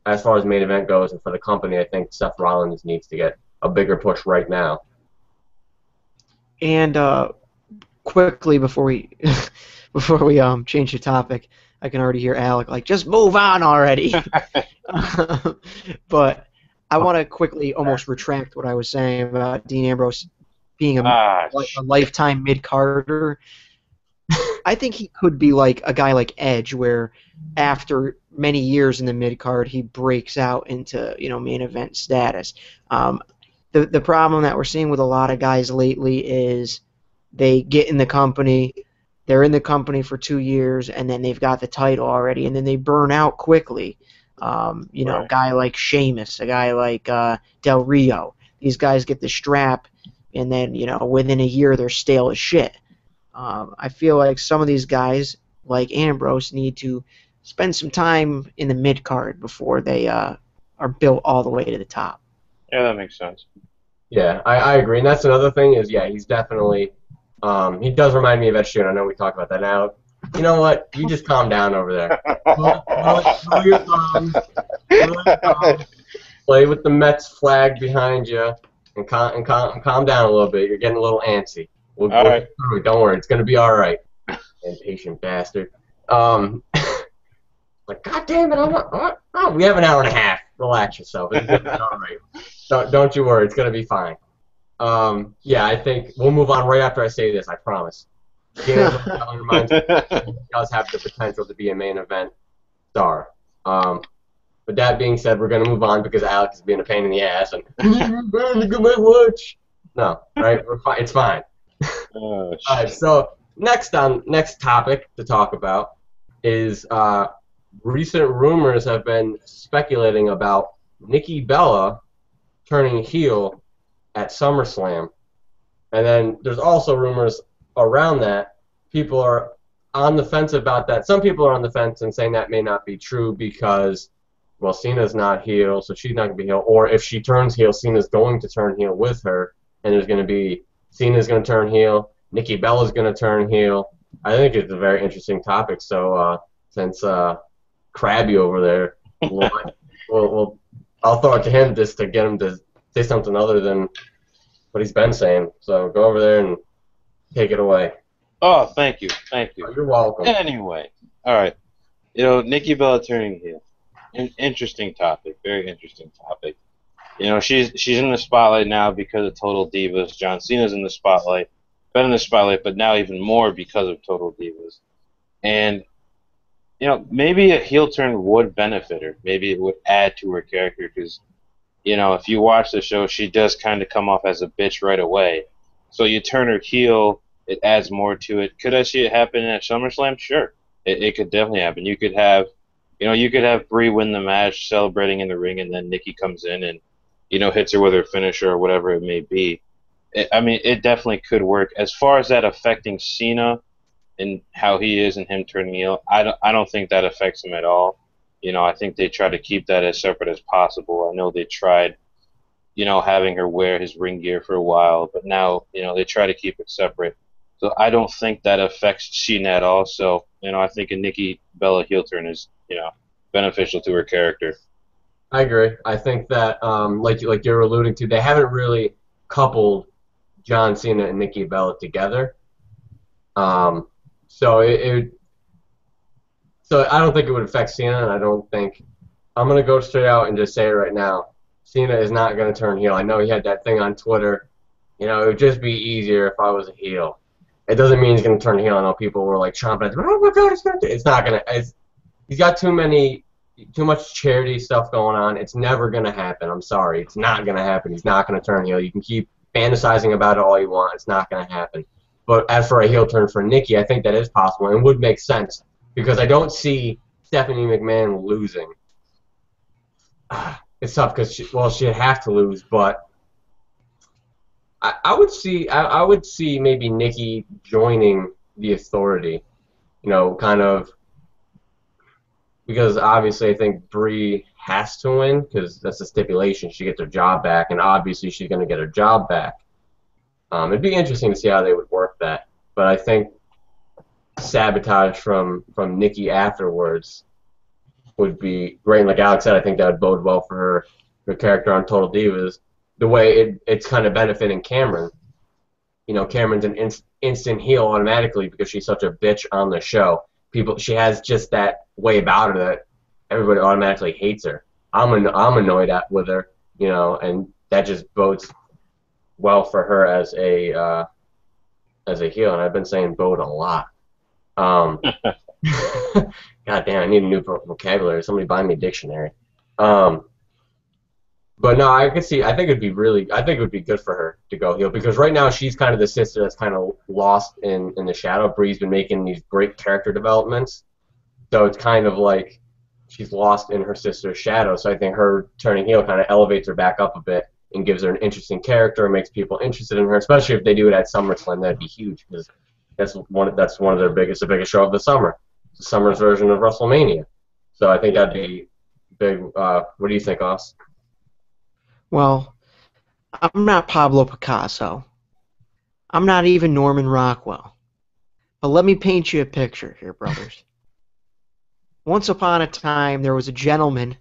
as far as main event goes, and for the company, I think Seth Rollins needs to get a bigger push right now.
And quickly before we change the topic, I can already hear Alec like, just move on already. But I want to quickly almost retract what I was saying about Dean Ambrose being a lifetime mid-carder. I think he could be like a guy like Edge, where after many years in the mid-card, he breaks out into main event status. The problem that we're seeing with a lot of guys lately is they get in the company, they're in the company for 2 years, and then they've got the title already, and then they burn out quickly. Right. A guy like Sheamus, a guy like Del Rio. These guys get the strap, and then within a year they're stale as shit. I feel like some of these guys, like Ambrose, need to spend some time in the mid card before they are built all the way to the top.
Yeah, that makes sense.
Yeah, I agree, and that's another thing is, he's definitely, he does remind me of Ed Sheeran. I know we talked about that. Now, you know what? You just calm down over there. Play with the Mets flag behind you, and calm down a little bit. You're getting a little antsy. We'll get through it. Don't worry, it's gonna be all right. Impatient bastard. Like, God damn it! We have an hour and a half. Relax yourself. It's gonna be all right. Don't you worry. It's gonna be fine. I think we'll move on right after I say this. I promise. He does have the potential to be a main event star. But that being said, we're gonna move on because Alec is being a pain in the ass and look at my watch. No, right? We're fine. It's fine. All right. So next topic to talk about is recent rumors have been speculating about Nikki Bella turning heel at SummerSlam. And then there's also rumors around that. People are on the fence about that. Some people are on the fence and saying that may not be true because, well, Cena's not heel, so she's not going to be heel. Or if she turns heel, Cena's going to turn heel with her, and there's going to be Cena's going to turn heel, Nikki Bella's going to turn heel. I think it's a very interesting topic. So since Krabby over there, I'll throw it to him just to get him to say something other than what he's been saying. So go over there and take it away.
Oh, thank you.
You're welcome.
Anyway, all right. You know, Nikki Bella turning heel. An interesting topic. Very interesting topic. You know, she's in the spotlight now because of Total Divas. John Cena's in the spotlight. Been in the spotlight, but now even more because of Total Divas. And, you know, maybe a heel turn would benefit her. Maybe it would add to her character because, you know, if you watch the show, she does kind of come off as a bitch right away. So you turn her heel, it adds more to it. Could I see it happen at SummerSlam? Sure. It could definitely happen. You could have Brie win the match, celebrating in the ring, and then Nikki comes in and, you know, hits her with her finisher or whatever it may be. I mean, it definitely could work. As far as that affecting Cena and how he is and him turning heel, I don't think that affects him at all. You know, I think they try to keep that as separate as possible. I know they tried, you know, having her wear his ring gear for a while, but now, you know, they try to keep it separate. So I don't think that affects Cena at all. So, you know, I think a Nikki Bella heel turn is, you know, beneficial to her character.
I agree. I think that, like you're alluding to, they haven't really coupled John Cena and Nikki Bella together. So so I don't think it would affect Cena, and I don't think I'm gonna go straight out and just say it right now. Cena is not gonna turn heel. I know he had that thing on Twitter. You know, it would just be easier if I was a heel. It doesn't mean he's gonna turn heel. I know people were like chomping at, oh my God, he's gonna. It's not gonna. He's got too much charity stuff going on. It's never gonna happen. I'm sorry. It's not gonna happen. He's not gonna turn heel. You can keep fantasizing about it all you want. It's not gonna happen. But as for a heel turn for Nikki, I think that is possible and would make sense because I don't see Stephanie McMahon losing. It's tough because she'd have to lose, but I would see maybe Nikki joining the Authority. You know, kind of. Because obviously I think Brie has to win because that's the stipulation. She gets her job back, and obviously she's going to get her job back. It'd be interesting to see how they would work that. But I think sabotage from Nikki afterwards would be great. And like Alex said, I think that would bode well for her character on Total Divas. The way it's kind of benefiting Cameron. You know, Cameron's an instant heel automatically because she's such a bitch on the show. She has just that way about her that everybody automatically hates her. I'm annoyed with her, you know, and that just bodes well for her as a heel. And I've been saying bode a lot. God damn, I need a new vocabulary. Somebody buy me a dictionary. But no, I could see. I think it would be good for her to go heel because right now she's kind of the sister that's kind of lost in the shadow. Bree's been making these great character developments, so it's kind of like she's lost in her sister's shadow. So I think her turning heel kind of elevates her back up a bit and gives her an interesting character and makes people interested in her, especially if they do it at SummerSlam. That'd be huge because that's one of the biggest show of the summer. The summer's version of WrestleMania. So I think that'd be big. What do you think, Oz?
Well, I'm not Pablo Picasso. I'm not even Norman Rockwell. But let me paint you a picture here, brothers. Once upon a time, there was a gentleman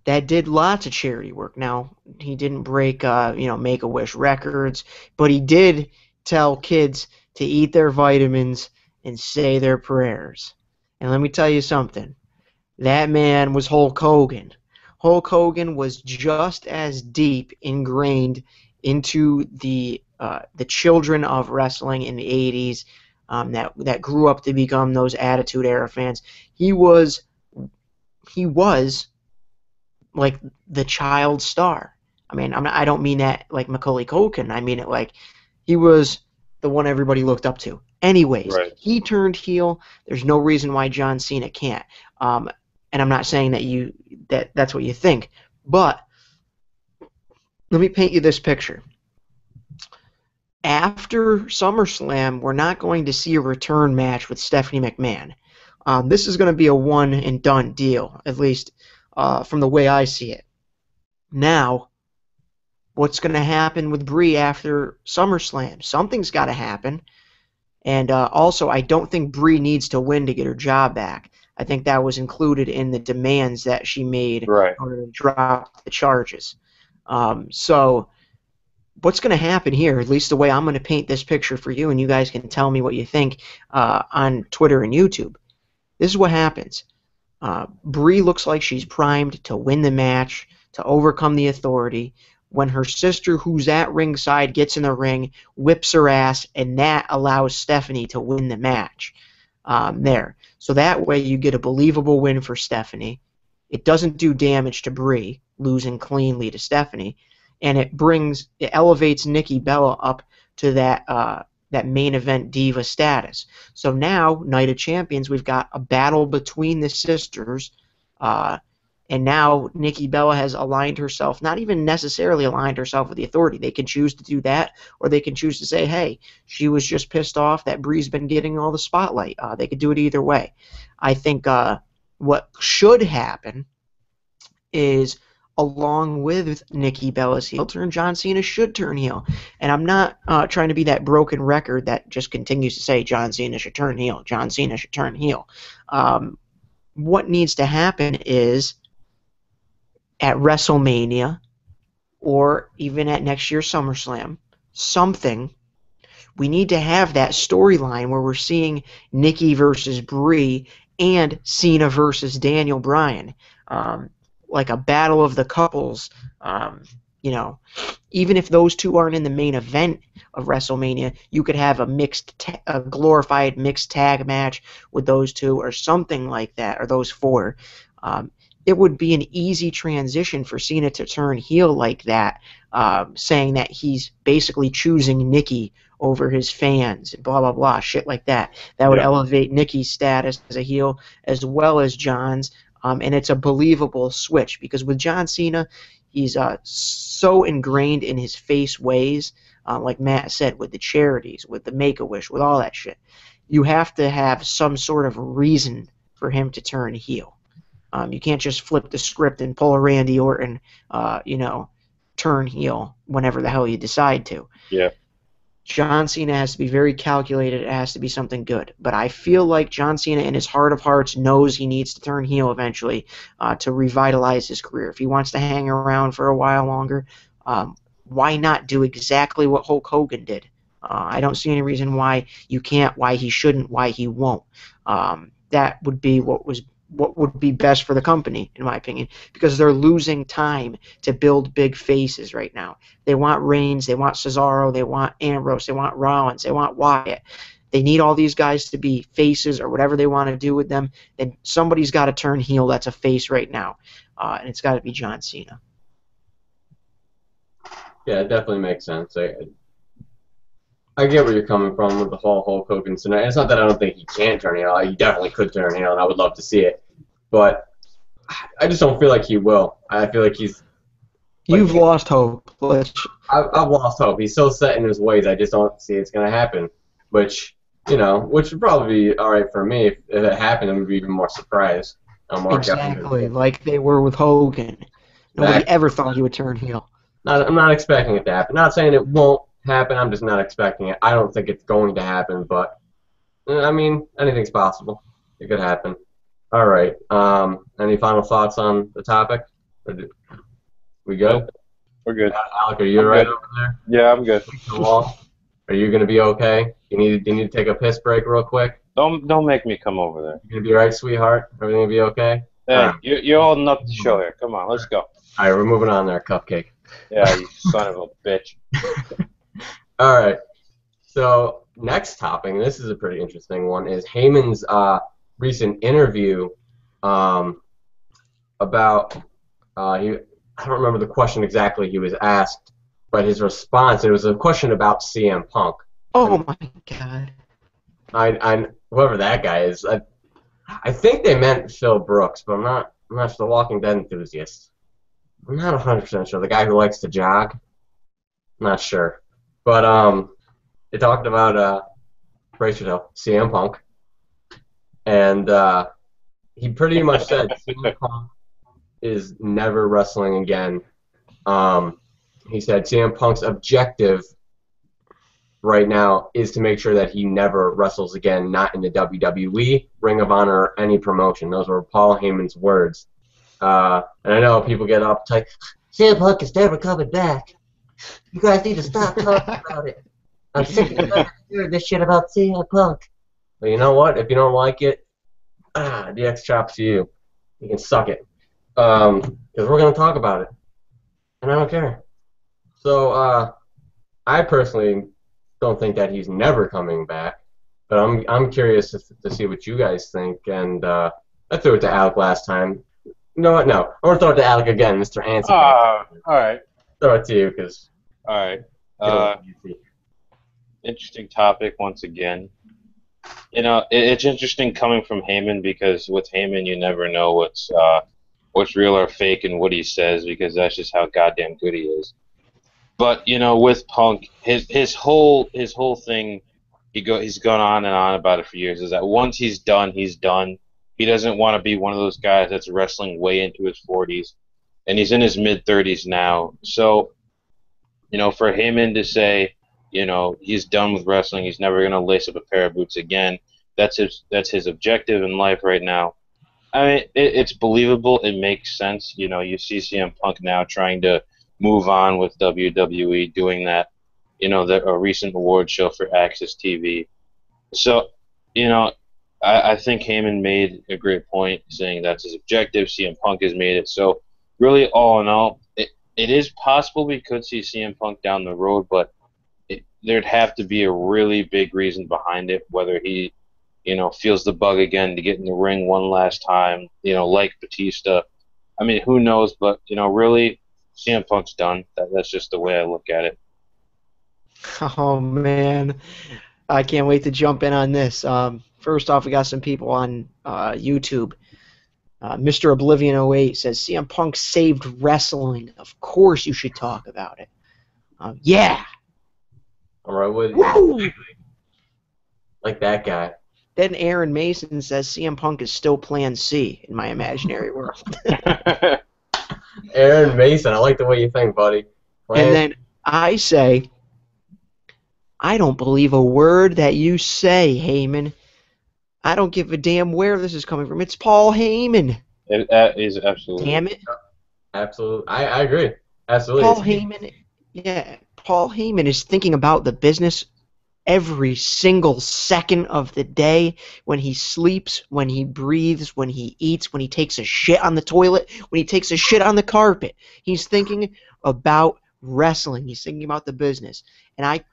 that did lots of charity work. Now, he didn't break, Make-A-Wish records, but he did tell kids to eat their vitamins and say their prayers. And let me tell you something. That man was Hulk Hogan. Hulk Hogan was just as deep ingrained into the children of wrestling in the 80s that grew up to become those Attitude Era fans. He was like the child star. I mean, I don't mean that like Macaulay Culkin. I mean it like he was the one everybody looked up to. Anyways,
Right.
He turned heel. There's no reason why John Cena can't. And I'm not saying that's what you think, but let me paint you this picture. after SummerSlam, we're not going to see a return match with Stephanie McMahon. This is going to be a one and done deal, at least from the way I see it. Now, what's going to happen with Brie after SummerSlam? Something's got to happen. And also, I don't think Brie needs to win to get her job back. I think that was included in the demands that she made
Right.
in order to drop the charges. So what's going to happen here, at least the way I'm going to paint this picture for you, and you guys can tell me what you think on Twitter and YouTube. This is what happens. Brie looks like she's primed to win the match, to overcome the Authority. When her sister, who's at ringside, gets in the ring, whips her ass, and that allows Stephanie to win the match there. So that way you get a believable win for Stephanie. It doesn't do damage to Brie, losing cleanly to Stephanie, and it elevates Nikki Bella up to that main event diva status. So now, Night of Champions, we've got a battle between the sisters, and now Nikki Bella has aligned herself, not even necessarily aligned herself with the Authority. They can choose to do that, or they can choose to say, hey, she was just pissed off that Brie's been getting all the spotlight. They could do it either way. I think what should happen is, along with Nikki Bella's heel turn, John Cena should turn heel. And I'm not trying to be that broken record that just continues to say John Cena should turn heel, John Cena should turn heel. What needs to happen is, at WrestleMania, or even at next year's SummerSlam, we need to have that storyline where we're seeing Nikki versus Brie and Cena versus Daniel Bryan. Like a battle of the couples, even if those two aren't in the main event of WrestleMania, you could have a glorified mixed tag match with those two, or something like that, or those four. It would be an easy transition for Cena to turn heel like that, saying that he's basically choosing Nikki over his fans, and blah, blah, blah, shit like that. That would elevate Nikki's status as a heel as well as John's, and it's a believable switch, because with John Cena, he's so ingrained in his face ways, like Matt said, with the charities, with the Make-A-Wish, with all that shit. You have to have some sort of reason for him to turn heel. You can't just flip the script and pull a Randy Orton, turn heel whenever the hell you decide to.
Yeah.
John Cena has to be very calculated. It has to be something good. But I feel like John Cena, in his heart of hearts, knows he needs to turn heel eventually to revitalize his career. If he wants to hang around for a while longer, why not do exactly what Hulk Hogan did? I don't see any reason why you can't, why he shouldn't, why he won't. That would be what would be best for the company, in my opinion, because they're losing time to build big faces right now. They want Reigns, they want Cesaro, they want Ambrose, they want Rollins, they want Wyatt. They need all these guys to be faces or whatever they want to do with them. Then somebody's got to turn heel that's a face right now, and it's got to be John Cena.
Yeah, it definitely makes sense. I get where you're coming from with the whole Hulk Hogan scenario. It's not that I don't think he can turn heel. He definitely could turn heel, and I would love to see it. But I just don't feel like he will. I feel like he's...
You've lost hope.
I've lost hope. He's so set in his ways, I just don't see it's going to happen. Which would probably be all right for me. If it happened, I would be even more surprised.
Exactly, like they were with Hogan. Nobody ever thought he would turn heel.
I'm not expecting it to happen. Not saying it won't happen. I'm just not expecting it. I don't think it's going to happen, but I mean, anything's possible. It could happen. All right. Any final thoughts on the topic? We good?
We're good.
Alec, are you all right over there?
Yeah, I'm good.
Are you gonna be okay? You need to take a piss break real quick.
Don't make me come over there.
You gonna be all right, sweetheart? Everything will be okay?
Hey, you're holding up the show here. Come on, let's go.
All right, we're moving on there, Cupcake.
Yeah, you son of a bitch.
All right. So next topic, and this is a pretty interesting one, is Heyman's recent interview about I don't remember the question exactly he was asked, but his response, it was a question about CM Punk.
Oh my God.
I whoever that guy is, I think they meant Phil Brooks, but I'm not sure. The Walking Dead enthusiast. I'm not 100% sure. The guy who likes to jog. I'm not sure. But they talked about brace yourself, CM Punk, and he pretty much said CM Punk is never wrestling again. He said CM Punk's objective right now is to make sure that he never wrestles again, not in the WWE, Ring of Honor, or any promotion. Those were Paul Heyman's words. And I know people get uptight. CM Punk is never coming back. You guys need to stop talking about it. I'm sick of hearing this shit about CM Punk. But you know what? If you don't like it, the X chops to you. You can suck it. Because we're going to talk about it. And I don't care. So, I personally don't think that he's never coming back. But I'm curious to see what you guys think. And I threw it to Alec last time. You know what? No. I'm going to throw it to Alec again, Mr. Ansi.
All right.
Throw it to you, because...
All right. Interesting topic once again. You know, it's interesting coming from Heyman, because with Heyman you never know what's real or fake and what he says, because that's just how goddamn good he is. But you know, with Punk, his whole thing, he's gone on and on about it for years, is that once he's done, he's done. He doesn't want to be one of those guys that's wrestling way into his 40s, and he's in his mid-30s now. So, you know, for Heyman to say, you know, he's done with wrestling, he's never going to lace up a pair of boots again, that's his objective in life right now. I mean, it's believable. It makes sense. You know, you see CM Punk now trying to move on with WWE, doing that, you know, a recent award show for Access TV. So, you know, I think Heyman made a great point saying that's his objective. CM Punk has made it. So, really, all in all, it is possible we could see CM Punk down the road, but there'd have to be a really big reason behind it, whether he, you know, feels the bug again to get in the ring one last time, you know, like Batista. I mean, who knows? But, you know, really, CM Punk's done. That's just the way I look at it.
Oh, man. I can't wait to jump in on this. First off, we got some people on YouTube. Mr. Oblivion 08 says, CM Punk saved wrestling. Of course you should talk about it. Yeah.
All right, with you. Like that guy.
Then Aaron Mason says CM Punk is still Plan C in my imaginary world.
Aaron Mason, I like the way you think, buddy.
And then I say, I don't believe a word that you say, Heyman. I don't give a damn where this is coming from. It's Paul Heyman.
It is absolutely.
Damn it.
Absolutely. I agree. Absolutely.
Paul Heyman is thinking about the business every single second of the day, when he sleeps, when he breathes, when he eats, when he takes a shit on the toilet, when he takes a shit on the carpet. He's thinking about wrestling. He's thinking about the business. And I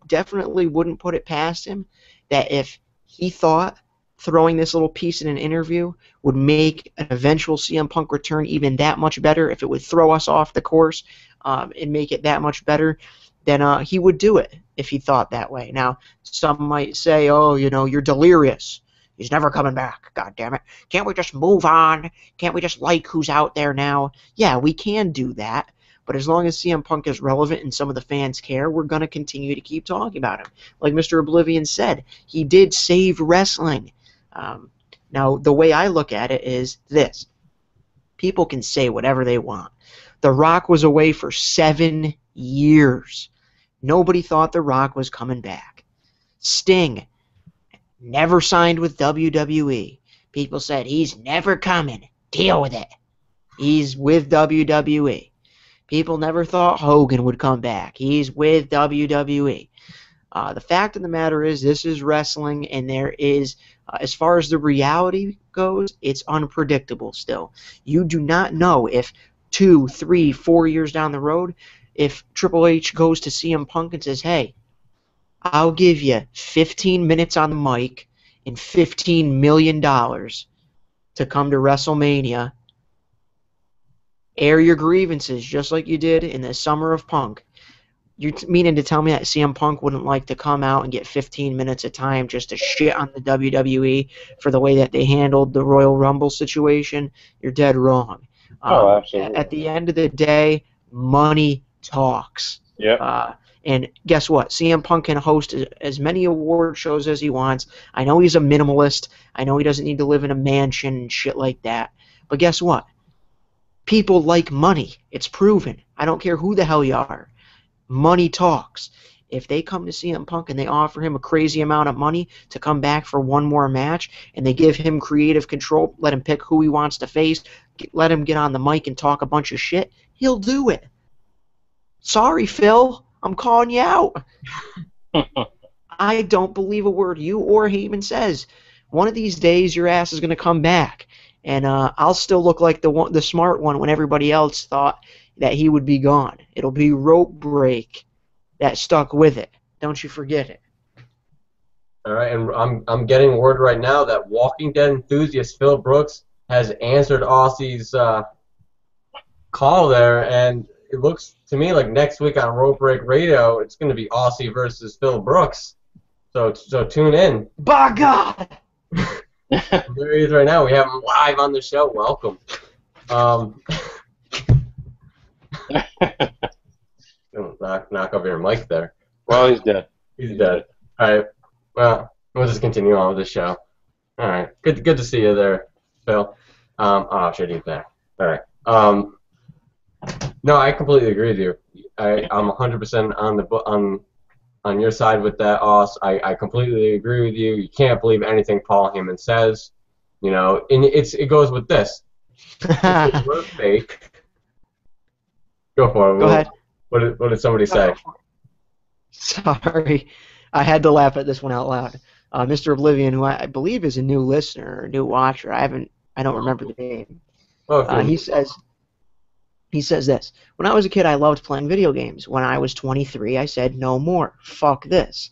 definitely wouldn't put it past him that if he thought throwing this little piece in an interview would make an eventual CM Punk return even that much better, if it would throw us off the course and make it that much better, then he would do it if he thought that way. Now, some might say, oh, you know, you're delirious. He's never coming back. God damn it. Can't we just move on? Can't we just like who's out there now? Yeah, we can do that. But as long as CM Punk is relevant and some of the fans care, we're going to continue to keep talking about him. Like Mr. Oblivion said, he did save wrestling. Now, the way I look at it is this. People can say whatever they want. The Rock was away for 7 years. Nobody thought The Rock was coming back. Sting never signed with WWE. People said, he's never coming. Deal with it. He's with WWE. People never thought Hogan would come back. He's with WWE. The fact of the matter is, this is wrestling, and there is, as far as the reality goes, it's unpredictable still. You do not know if 2, 3, 4 years down the road, if Triple H goes to CM Punk and says, hey, I'll give you 15 minutes on the mic and $15 million to come to WrestleMania, air your grievances just like you did in the summer of Punk. You're meaning to tell me that CM Punk wouldn't like to come out and get 15 minutes of time just to shit on the WWE for the way that they handled the Royal Rumble situation? You're dead wrong.
Oh, absolutely.
At the end of the day, money talks.
Yeah.
And guess what? CM Punk can host as many award shows as he wants. I know he's a minimalist. I know he doesn't need to live in a mansion and shit like that. But guess what? People like money. It's proven. I don't care who the hell you are. Money talks. If they come to CM Punk and they offer him a crazy amount of money to come back for one more match, and they give him creative control, let him pick who he wants to face, let him get on the mic and talk a bunch of shit, he'll do it. Sorry, Phil. I'm calling you out. I don't believe a word you or Heyman says. One of these days, your ass is going to come back, and I'll still look like the smart one when everybody else thought that he would be gone. It'll be rope break that stuck with it. Don't you forget it.
All right, and I'm getting word right now that Walking Dead enthusiast Phil Brooks has answered AuSSy's call there, and it looks to me like next week on Rope Break Radio, it's going to be AuSSy versus Phil Brooks. So tune in.
By God!
There he is right now. We have him live on the show. Welcome. Knock over your mic there.
Well, he's dead.
He's dead. All right. Well, we'll just continue on with the show. All right. Good to see you there, Phil. Oh shit, he's back. All right. No, I completely agree with you. I'm 100% on your side with that, Oss. I completely agree with you. You can't believe anything Paul Heyman says. You know, and it goes with this. If we're fake. Go for it.
Go ahead.
What did somebody say?
Sorry, I had to laugh at this one out loud. Mr. Oblivion, who I believe is a new listener or a new watcher. I don't remember the name.
Oh,
he says this. When I was a kid, I loved playing video games. When I was 23, I said, no more. Fuck this.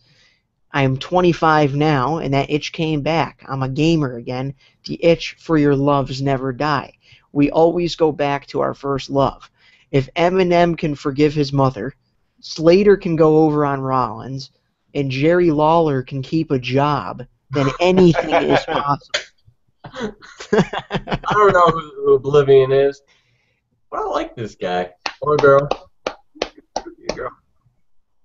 I am 25 now, and that itch came back. I'm a gamer again. The itch for your loves never die. We always go back to our first love. If Eminem can forgive his mother, Slater can go over on Rollins, and Jerry Lawler can keep a job, then anything is possible.
I don't know who Oblivion is, but I like this guy. Or girl.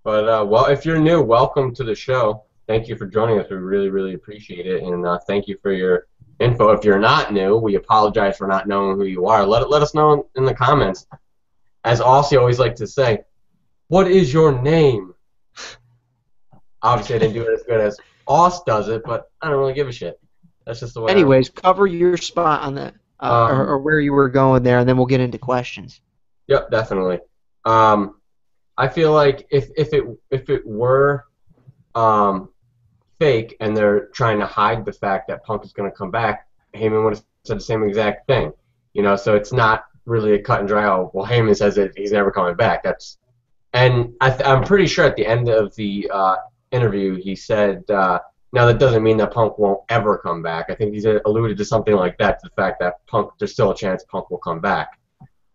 But, well, if you're new, welcome to the show. Thank you for joining us. We really, really appreciate it. And thank you for your info. If you're not new, we apologize for not knowing who you are. Let us know in the comments. As AuSSy always like to say, what is your name? Obviously, I didn't do it as good as Oss does it, but I don't really give a shit. That's just the way.
Anyways, cover your spot on the or where you were going there, and then we'll get into questions.
Yep, definitely. I feel like if it were fake and they're trying to hide the fact that Punk is going to come back, Heyman would have said the same exact thing. You know, so it's not really a cut and dry. Oh, well, Heyman says that he's never coming back. And I'm pretty sure at the end of the interview he said, now that doesn't mean that Punk won't ever come back. I think he's alluded to something like that, to the fact that there's still a chance Punk will come back.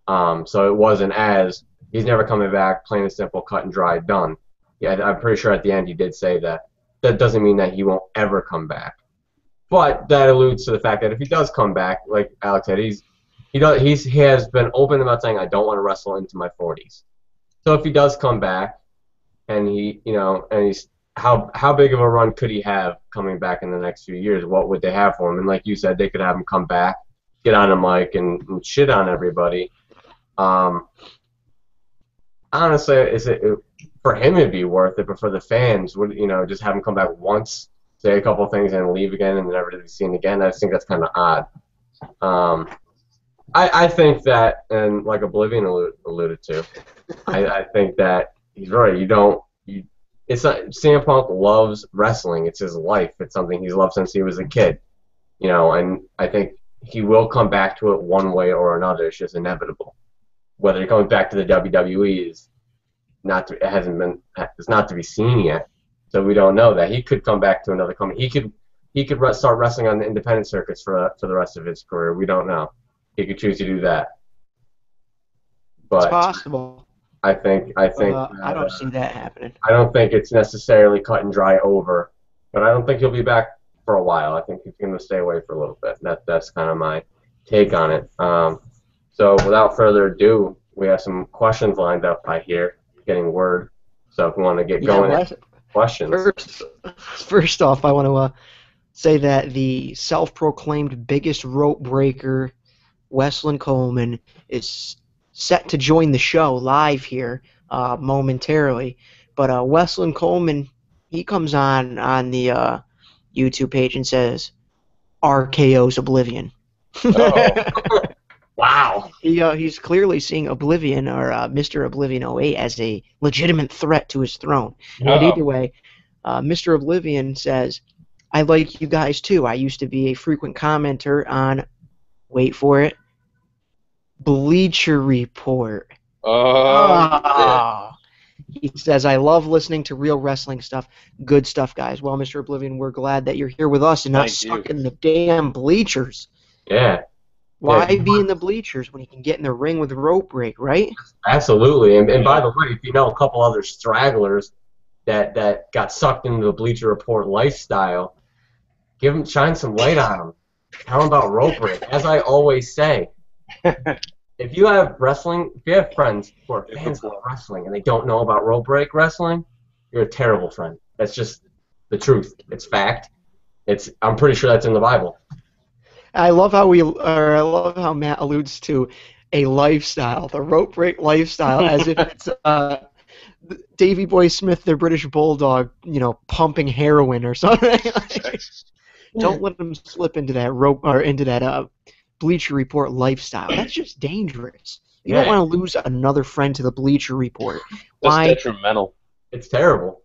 So it wasn't as he's never coming back, plain and simple, cut and dry, done. Yeah, I'm pretty sure at the end he did say that. That doesn't mean that he won't ever come back. But that alludes to the fact that if he does come back, like Alex said, he has been open about saying, I don't want to wrestle into my 40s. So if he does come back, and he's how big of a run could he have coming back in the next few years? What would they have for him? And like you said, they could have him come back, get on a mic, and shit on everybody. Honestly, for him it'd be worth it, but for the fans, just have him come back once, say a couple things, and leave again, and never to be seen again. I just think that's kind of odd. I think that, and like Oblivion alluded to, I think that he's right. It's not, CM Punk loves wrestling. It's his life. It's something he's loved since he was a kid. And I think he will come back to it one way or another. It's just inevitable. Whether he comes back to the WWE is not to be seen yet. So we don't know that. He could come back to another company. He could start wrestling on the independent circuits for the rest of his career. We don't know. He could choose to do that. But
it's possible.
I think
I don't see that happening.
I don't think it's necessarily cut and dry over, but I don't think he'll be back for a while. I think he's going to stay away for a little bit. That's kind of my take on it. So without further ado, we have some questions lined up. I hear getting word. So if you want to get
Yeah,
going at questions.
first off, I want to say that the self-proclaimed biggest rope breaker, Wesleyan Coleman, is set to join the show live here momentarily. But Wesleyan Coleman, he comes on the YouTube page and says, RKO's Oblivion.
Oh,
Wow.
He's clearly seeing Oblivion or Mr. Oblivion '08 as a legitimate threat to his throne. But
uh-oh.
either way, Mr. Oblivion says, I like you guys too. I used to be a frequent commenter on, wait for it, Bleacher Report.
Oh, yeah.
Ah. He says, I love listening to real wrestling stuff. Good stuff, guys. Well, Mr. Oblivion, we're glad that you're here with us and not
Thank you.
stuck in the damn bleachers.
Yeah.
Why
Yeah.
be in the bleachers when you can get in the ring with rope break, right?
Absolutely. And by the way, if you know a couple other stragglers that got sucked into the Bleacher Report lifestyle, shine some light on them. Tell them about rope break. As I always say, if you have friends who are fans of wrestling and they don't know about rope break wrestling, you're a terrible friend. That's just the truth. It's fact. I'm pretty sure that's in the Bible.
I love how Matt alludes to a lifestyle, the rope break lifestyle, as if it's Davey Boy Smith, the British Bulldog, pumping heroin or something. Don't let them slip into that rope or into that Bleacher Report lifestyle. That's just dangerous. You don't want to lose another friend to the Bleacher Report.
That's detrimental.
It's terrible.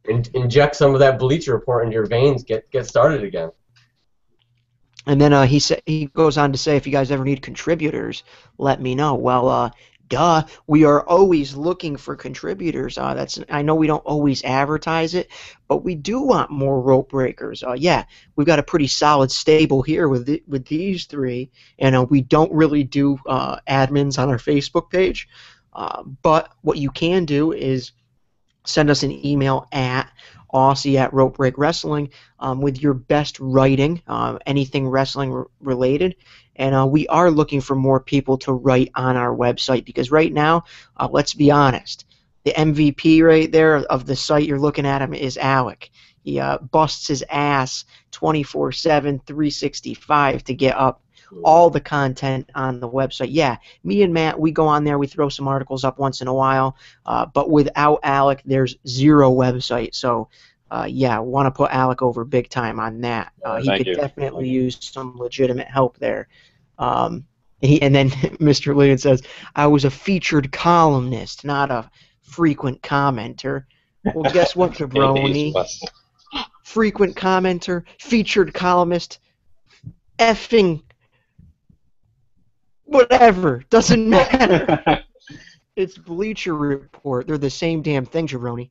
Inject some of that Bleacher Report into your veins. Get started again.
And then he goes on to say, if you guys ever need contributors, let me know. Well, duh, we are always looking for contributors. I know we don't always advertise it, but we do want more rope breakers. Yeah, we've got a pretty solid stable here with these three, and we don't really do admins on our Facebook page. But what you can do is send us an email at AuSSy at Rope Break Wrestling with your best writing, anything wrestling related. And we are looking for more people to write on our website because right now, let's be honest, the MVP right there of the site you're looking at him is Alec. He busts his ass 24/7, 365 to get up all the content on the website. Yeah, me and Matt, we go on there, we throw some articles up once in a while, but without Alec, there's zero website. So, yeah, want to put Alec over big time on that. He could definitely use some legitimate help there. And then Mr. Lillian says, I was a featured columnist, not a frequent commenter. Well, guess what, Jabroni? Frequent commenter, featured columnist, effing whatever, doesn't matter. It's Bleacher Report. They're the same damn thing, Jabroni.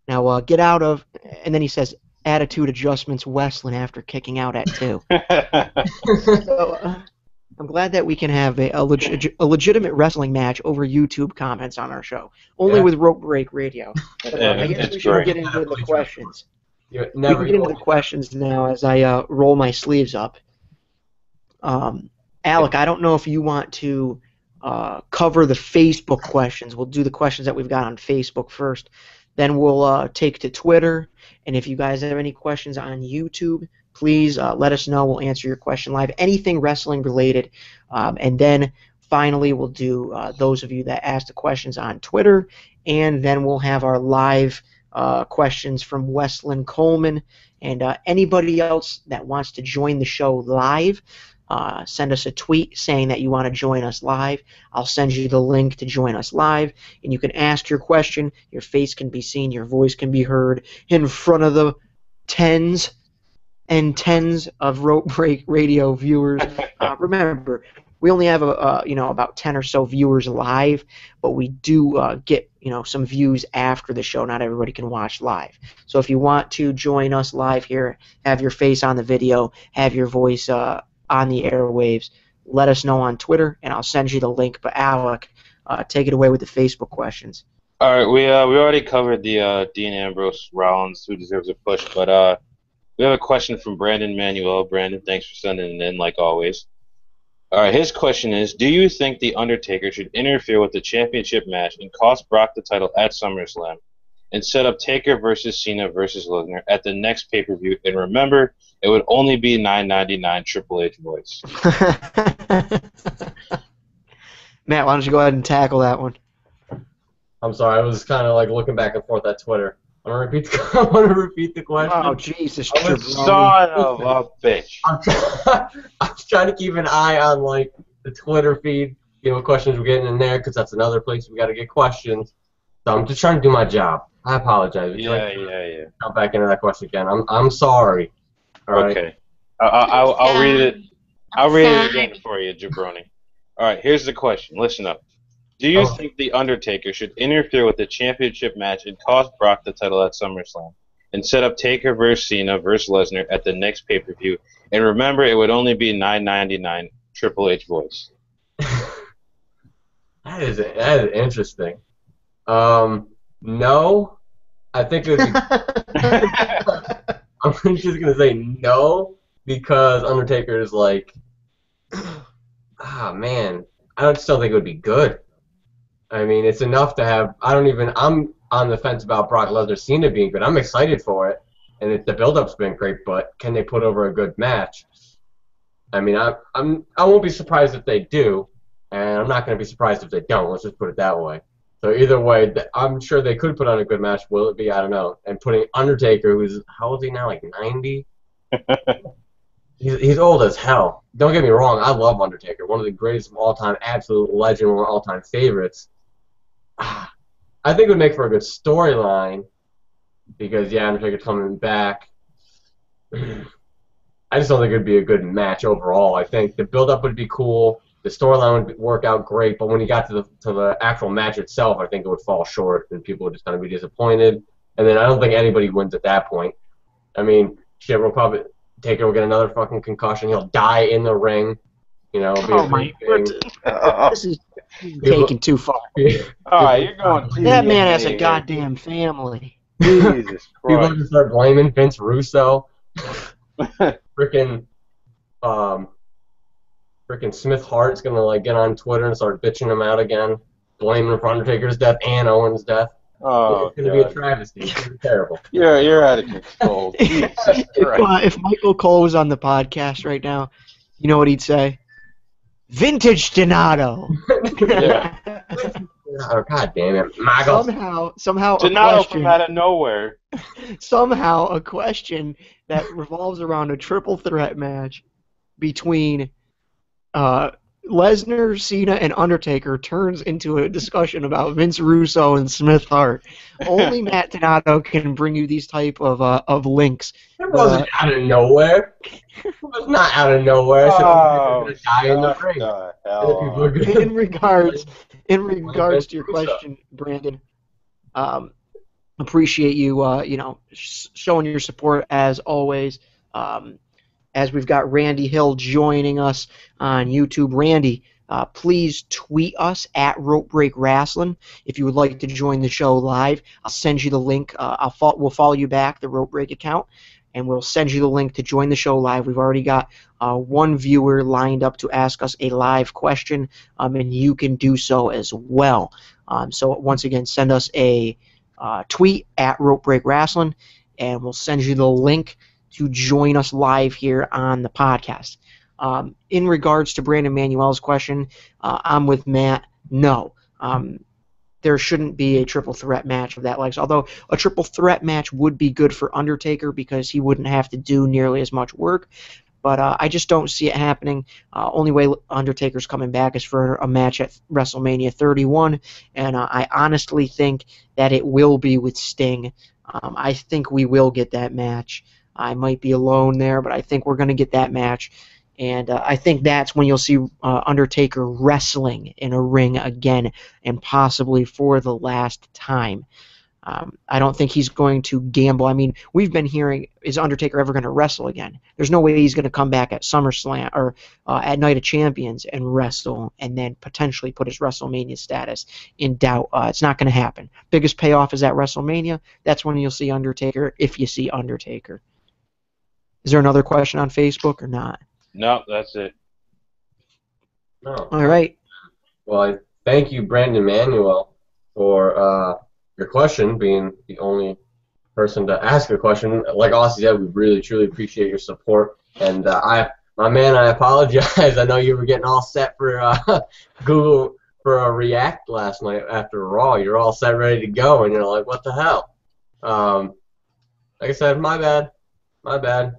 Now get out of, and then he says, attitude adjustments Wesleyan after kicking out at 2. So, I'm glad that we can have a legitimate wrestling match over YouTube comments on our show. Only with Rope Break Radio. But, I guess we should get into the questions. We can get into the questions now as I roll my sleeves up. Alec, I don't know if you want to cover the Facebook questions. We'll do the questions that we've got on Facebook first. Then we'll take to Twitter. And if you guys have any questions on YouTube, please let us know. We'll answer your question live. Anything wrestling related. And then finally we'll do those of you that asked the questions on Twitter. And then we'll have our live questions from Wesleyan Coleman. And anybody else that wants to join the show live, send us a tweet saying that you want to join us live. I'll send you the link to join us live, and you can ask your question. Your face can be seen, your voice can be heard in front of the tens and tens of Rope Break Radio viewers. Remember, we only have about 10 or so viewers live, but we do get some views after the show. Not everybody can watch live. So if you want to join us live here, have your face on the video, have your voice on the airwaves, let us know on Twitter, and I'll send you the link. But Alec, take it away with the Facebook questions.
All right, we already covered the Dean Ambrose Rollins, who deserves a push, but we have a question from Brandon Manuel. Brandon, thanks for sending it in, like always. All right, his question is, do you think The Undertaker should interfere with the championship match and cost Brock the title at SummerSlam and set up Taker versus Cena versus Lesnar at the next pay-per-view? And remember, it would only be $9.99 Triple H voice.
Matt, why don't you go ahead and tackle that one?
I'm sorry, I was kind of like looking back and forth at Twitter. I'm gonna repeat I want to repeat the question.
Oh, Jesus,
I was
jabroni.
Son of a bitch.
I'm trying to keep an eye on like the Twitter feed, what questions we're getting in there, because that's another place we got to get questions. So I'm just trying to do my job. I apologize. Would you like to jump back into that question again? I'm sorry. All right.
Okay. I'll read it. I'll read it again for you, jabroni. All right, here's the question. Listen up. Do you think The Undertaker should interfere with the championship match and cost Brock the title at SummerSlam and set up Taker versus Cena versus Lesnar at the next pay-per-view? And remember, it would only be $9.99 Triple H voice.
That is interesting. No, I think it would be. I'm just gonna say no because Undertaker is like, man, I just don't think it would be good. I mean, it's enough to have. I'm on the fence about Brock Lesnar Cena being good. I'm excited for it, and the build-up's been great. But can they put over a good match? I mean, I won't be surprised if they do, and I'm not going to be surprised if they don't. Let's just put it that way. So either way, I'm sure they could put on a good match. Will it be? I don't know. And putting Undertaker, who's how old is he now? Like 90. He's old as hell. Don't get me wrong. I love Undertaker. One of the greatest of all time, absolute legend, one of my all-time favorites. I think it would make for a good storyline because, Undertaker's coming back. I just don't think it would be a good match overall. I think the build-up would be cool. The storyline would work out great, but when you got to the actual match itself, I think it would fall short, and people would just kind of be disappointed. And then I don't think anybody wins at that point. I mean, shit, we'll probably Taker will get another fucking concussion. He'll die in the ring.
Oh my God. This is taken too far.
All right, you're going too
That man has a goddamn family.
Jesus
People
Christ.
just start blaming Vince Russo. Freaking Smith Hart's gonna like get on Twitter and start bitching him out again, blaming him for Undertaker's death and Owens' death.
Oh,
it's gonna be a travesty. It's gonna be terrible.
You're out of control. Jesus Christ.
If Michael Cole was on the podcast right now, you know what he'd say? Vintage Donato.
Yeah.
Oh, God damn it, Michael.
Somehow
Donato from out of nowhere.
Somehow a question that revolves around a triple threat match between Lesnar, Cena, and Undertaker turns into a discussion about Vince Russo and Smith Hart. Only Matt Donato can bring you these type of links.
It wasn't out of nowhere. It was not out of nowhere. I said, die in the ring.
In regards to your question, Brandon, appreciate you showing your support as always. As we've got Randy Hill joining us on YouTube. Randy, please tweet us at Rope Break Wrestling if you would like to join the show live. I'll send you the link. We'll follow you back, the Rope Break account, and we'll send you the link to join the show live. We've already got one viewer lined up to ask us a live question, and you can do so as well. So once again, send us a tweet at Rope Break Wrestling, and we'll send you the link to join us live here on the podcast. In regards to Brandon Manuel's question, I'm with Matt. No. There shouldn't be a triple threat match of that legs. Although a triple threat match would be good for Undertaker because he wouldn't have to do nearly as much work. But I just don't see it happening. Only way Undertaker's coming back is for a match at WrestleMania 31. And I honestly think that it will be with Sting. I think we will get that match. I might be alone there, but I think we're going to get that match. And I think that's when you'll see Undertaker wrestling in a ring again, and possibly for the last time. I don't think he's going to gamble. I mean, we've been hearing, is Undertaker ever going to wrestle again? There's no way he's going to come back at SummerSlam or at Night of Champions and wrestle and then potentially put his WrestleMania status in doubt. It's not going to happen. Biggest payoff is at WrestleMania. That's when you'll see Undertaker, if you see Undertaker. Is there another question on Facebook or not?
No, that's it.
No.
All right.
Well, I thank you, Brandon Manuel, for your question, being the only person to ask a question. Like AuSSy said, we really, truly appreciate your support. And my man, I apologize. I know you were getting all set for Google for a React last night after Raw. You're all set, ready to go, and you're like, what the hell? Like I said, my bad. My bad.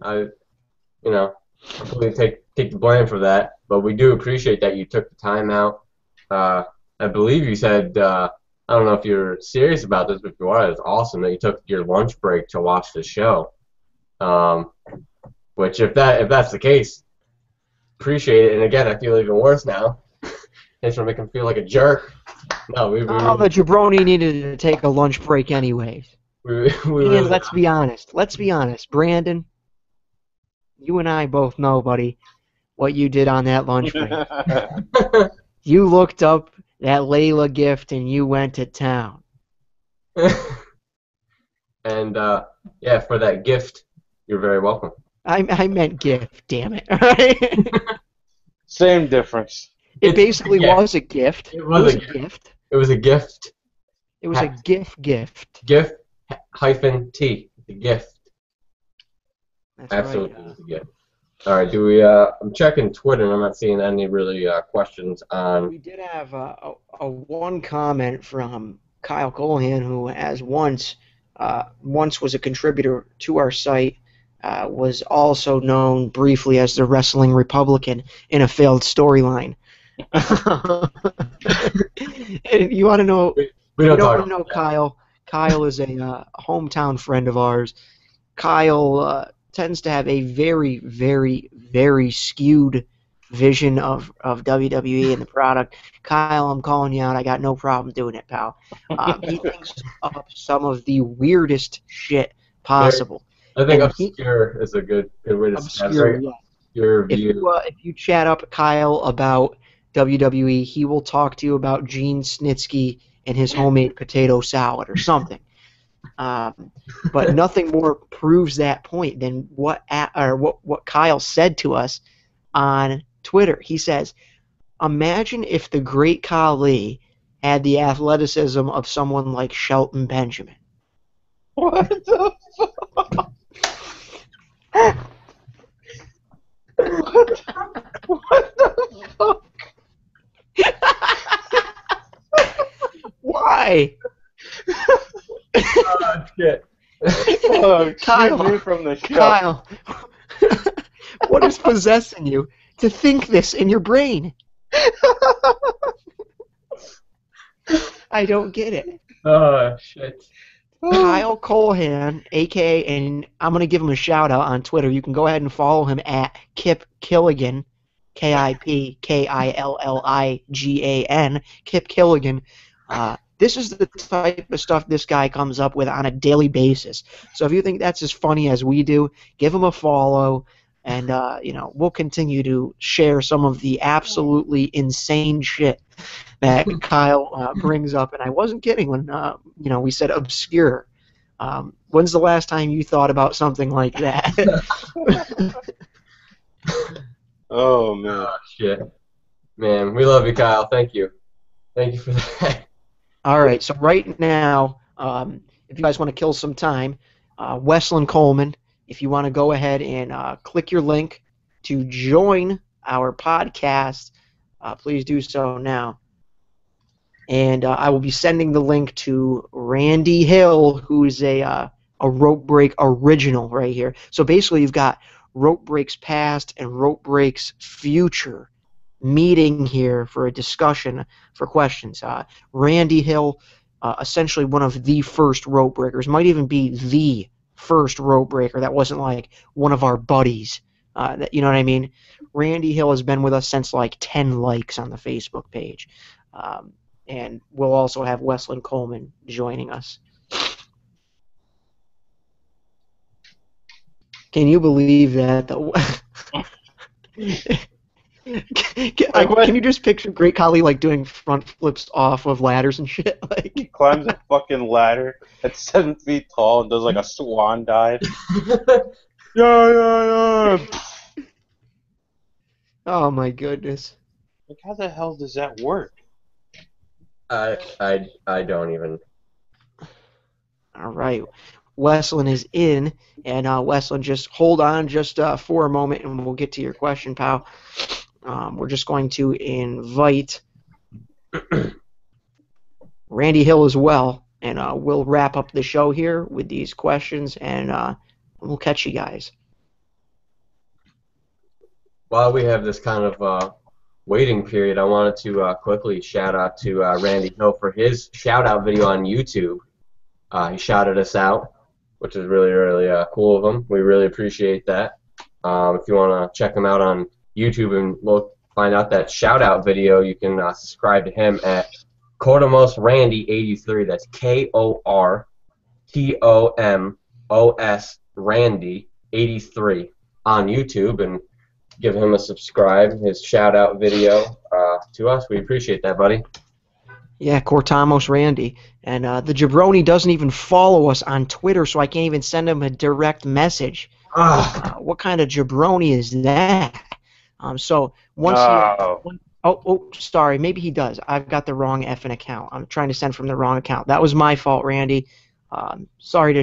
Completely take the blame for that. But we do appreciate that you took the time out. I believe you said, I don't know if you're serious about this, but if you are, it's awesome that you took your lunch break to watch the show. Um, which, if that's the case, appreciate it. And again, I feel even worse now. Thanks for making me feel like a jerk. No, we
Oh, the jabroni needed to take a lunch break anyways.
we
And
really.
let's be honest. Let's be honest. Brandon, you and I both know, buddy, what you did on that lunch break. You looked up that Layla gift and you went to town.
And yeah, for that gift, you're very welcome.
I meant gift, damn it. All right?
Same difference.
It
It's
basically
a gift.
was a gift.
It was a
gift.
It was a gift.
It was a gift.
Gift hyphen T. The gift.
That's
Absolutely
right.
was a gift. All right. Do we? I'm checking Twitter, and I'm not seeing any really questions on.
We did have a one comment from Kyle Colahan, who as once was a contributor to our site, was also known briefly as the Wrestling Republican in a failed storyline. And you want to know?
We
You
don't
don't
talk
want to know
about
Kyle. Kyle is a hometown friend of ours. Kyle tends to have a very, very, very skewed vision of WWE and the product. Kyle, I'm calling you out. I got no problem doing it, pal. He thinks up some of the weirdest shit possible.
I think
And he
obscure is a good way to say
obscure.
it.
Yeah.
Your
If
view.
if you chat up Kyle about WWE, he will talk to you about Gene Snitsky and his homemade potato salad or something. But nothing more proves that point than what Kyle said to us on Twitter. He says, "Imagine if the great Khali had the athleticism of someone like Shelton Benjamin."
What the fuck? What the fuck?
Why?
Oh, shit.
Oh,
Kyle.
excuse me from the show.
Kyle, what is possessing you to think this in your brain? I don't get it.
Oh, shit.
Kyle Colahan, aka, and I'm going to give him a shout out on Twitter. You can go ahead and follow him at Kip Killigan, KIPKILLIGAN, Kip Killigan. This is the type of stuff this guy comes up with on a daily basis. So if you think that's as funny as we do, give him a follow, and we'll continue to share some of the absolutely insane shit that Kyle brings up. And I wasn't kidding when we said obscure. When's the last time you thought about something like that?
Oh, man.
Oh, shit. Man, we love you, Kyle. Thank you. Thank you for that.
All right, so right now, if you guys want to kill some time, Wesleyan Coleman, if you want to go ahead and click your link to join our podcast, please do so now. And I will be sending the link to Randy Hill, who is a Rope Break original right here. So basically, you've got Rope Breaks past and Rope Breaks future meeting here for a discussion for questions. Randy Hill, essentially one of the first rope breakers, might even be the first rope breaker that wasn't like one of our buddies. You know what I mean? Randy Hill has been with us since like 10 likes on the Facebook page. And we'll also have Wesleyan Coleman joining us. Can you believe that? Can you just picture Great Khali like doing front flips off of ladders and shit? Like
He climbs a fucking ladder that's 7 feet tall and does like a swan dive. Yeah.
Oh my goodness.
Like, how the hell does that work?
I don't even.
All right. Wesleyan is in, and Wesleyan, just hold on just for a moment, and we'll get to your question, pal. We're just going to invite Randy Hill as well, and we'll wrap up the show here with these questions, and we'll catch you guys.
While we have this kind of waiting period, I wanted to quickly shout out to Randy Hill for his shout out video on YouTube. He shouted us out, which is really, really cool of him. We really appreciate that. If you want to check him out on YouTube and find out that shout out video, you can subscribe to him at Kortomos Randy 83. That's KORTOMOS Randy 83 on YouTube, and give him a subscribe. His shout out video to us. We appreciate that, buddy.
Yeah, Cortamos Randy. And the jabroni doesn't even follow us on Twitter, so I can't even send him a direct message. What kind of jabroni is that? So once sorry, maybe he does. I've got the wrong effing account. I'm trying to send from the wrong account. That was my fault, Randy. Sorry to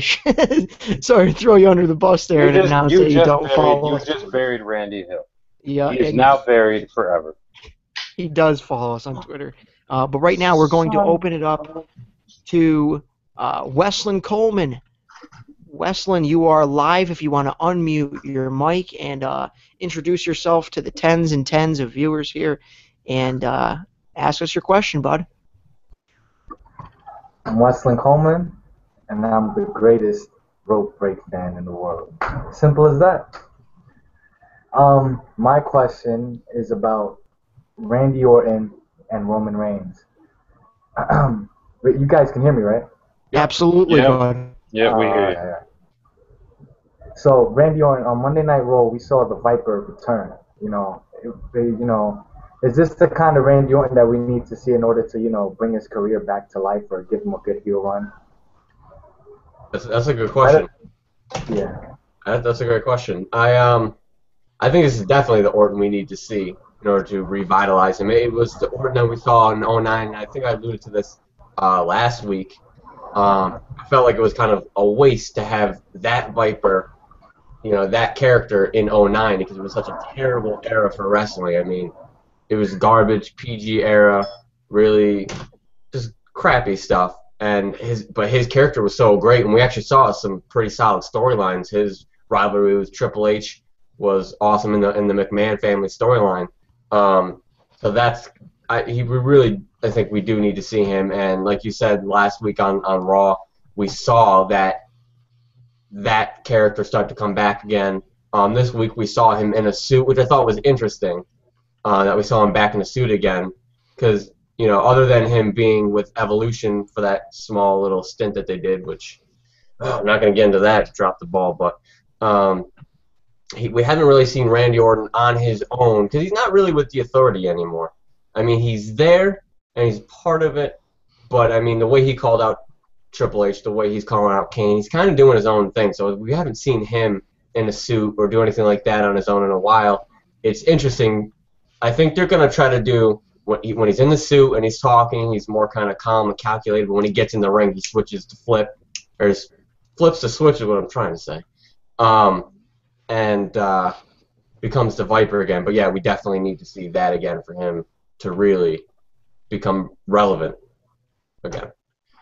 throw you under the bus there and announce that you don't follow us.
You just buried Randy Hill.
Yeah,
he is now buried forever.
He does follow us on Twitter. But right now we're going to open it up to Wesleyan Coleman. Wesleyan, you are live if you want to unmute your mic and introduce yourself to the tens and tens of viewers here and ask us your question, bud.
I'm Wesleyan Coleman, and I'm the greatest rope break fan in the world. Simple as that. My question is about Randy Orton and Roman Reigns. You guys can hear me, right?
Absolutely, bud.
Yeah, we hear you.
Yeah. So Randy Orton on Monday Night Raw, we saw the Viper return. Is this the kind of Randy Orton that we need to see in order to bring his career back to life or give him a good heel run?
That's a good question.
Yeah.
That's a great question. I think this is definitely the Orton we need to see in order to revitalize him. It was the Orton that we saw in 09. I think I alluded to this last week. I felt like it was kind of a waste to have that Viper, that character in 09 because it was such a terrible era for wrestling. I mean, it was garbage, PG era, really just crappy stuff. But his character was so great, and we actually saw some pretty solid storylines. His rivalry with Triple H was awesome in the McMahon family storyline. So that's I think we do need to see him. And like you said last week on Raw, we saw that character start to come back again. This week we saw him in a suit, which I thought was interesting. That we saw him back in a suit again, because other than him being with Evolution for that small little stint that they did, which I'm not going to get into that, drop the ball, but we haven't really seen Randy Orton on his own because he's not really with the Authority anymore. I mean, he's there and he's part of it, but I mean, the way he called out Triple H, the way he's calling out Kane, he's kind of doing his own thing. So we haven't seen him in a suit or do anything like that on his own in a while. It's interesting. I think they're going to try to do when he's in the suit and he's talking, he's more kind of calm and calculated. But when he gets in the ring, he switches to flip, or flips to switch is what I'm trying to say, and becomes the Viper again. But yeah, we definitely need to see that again for him to really become relevant again.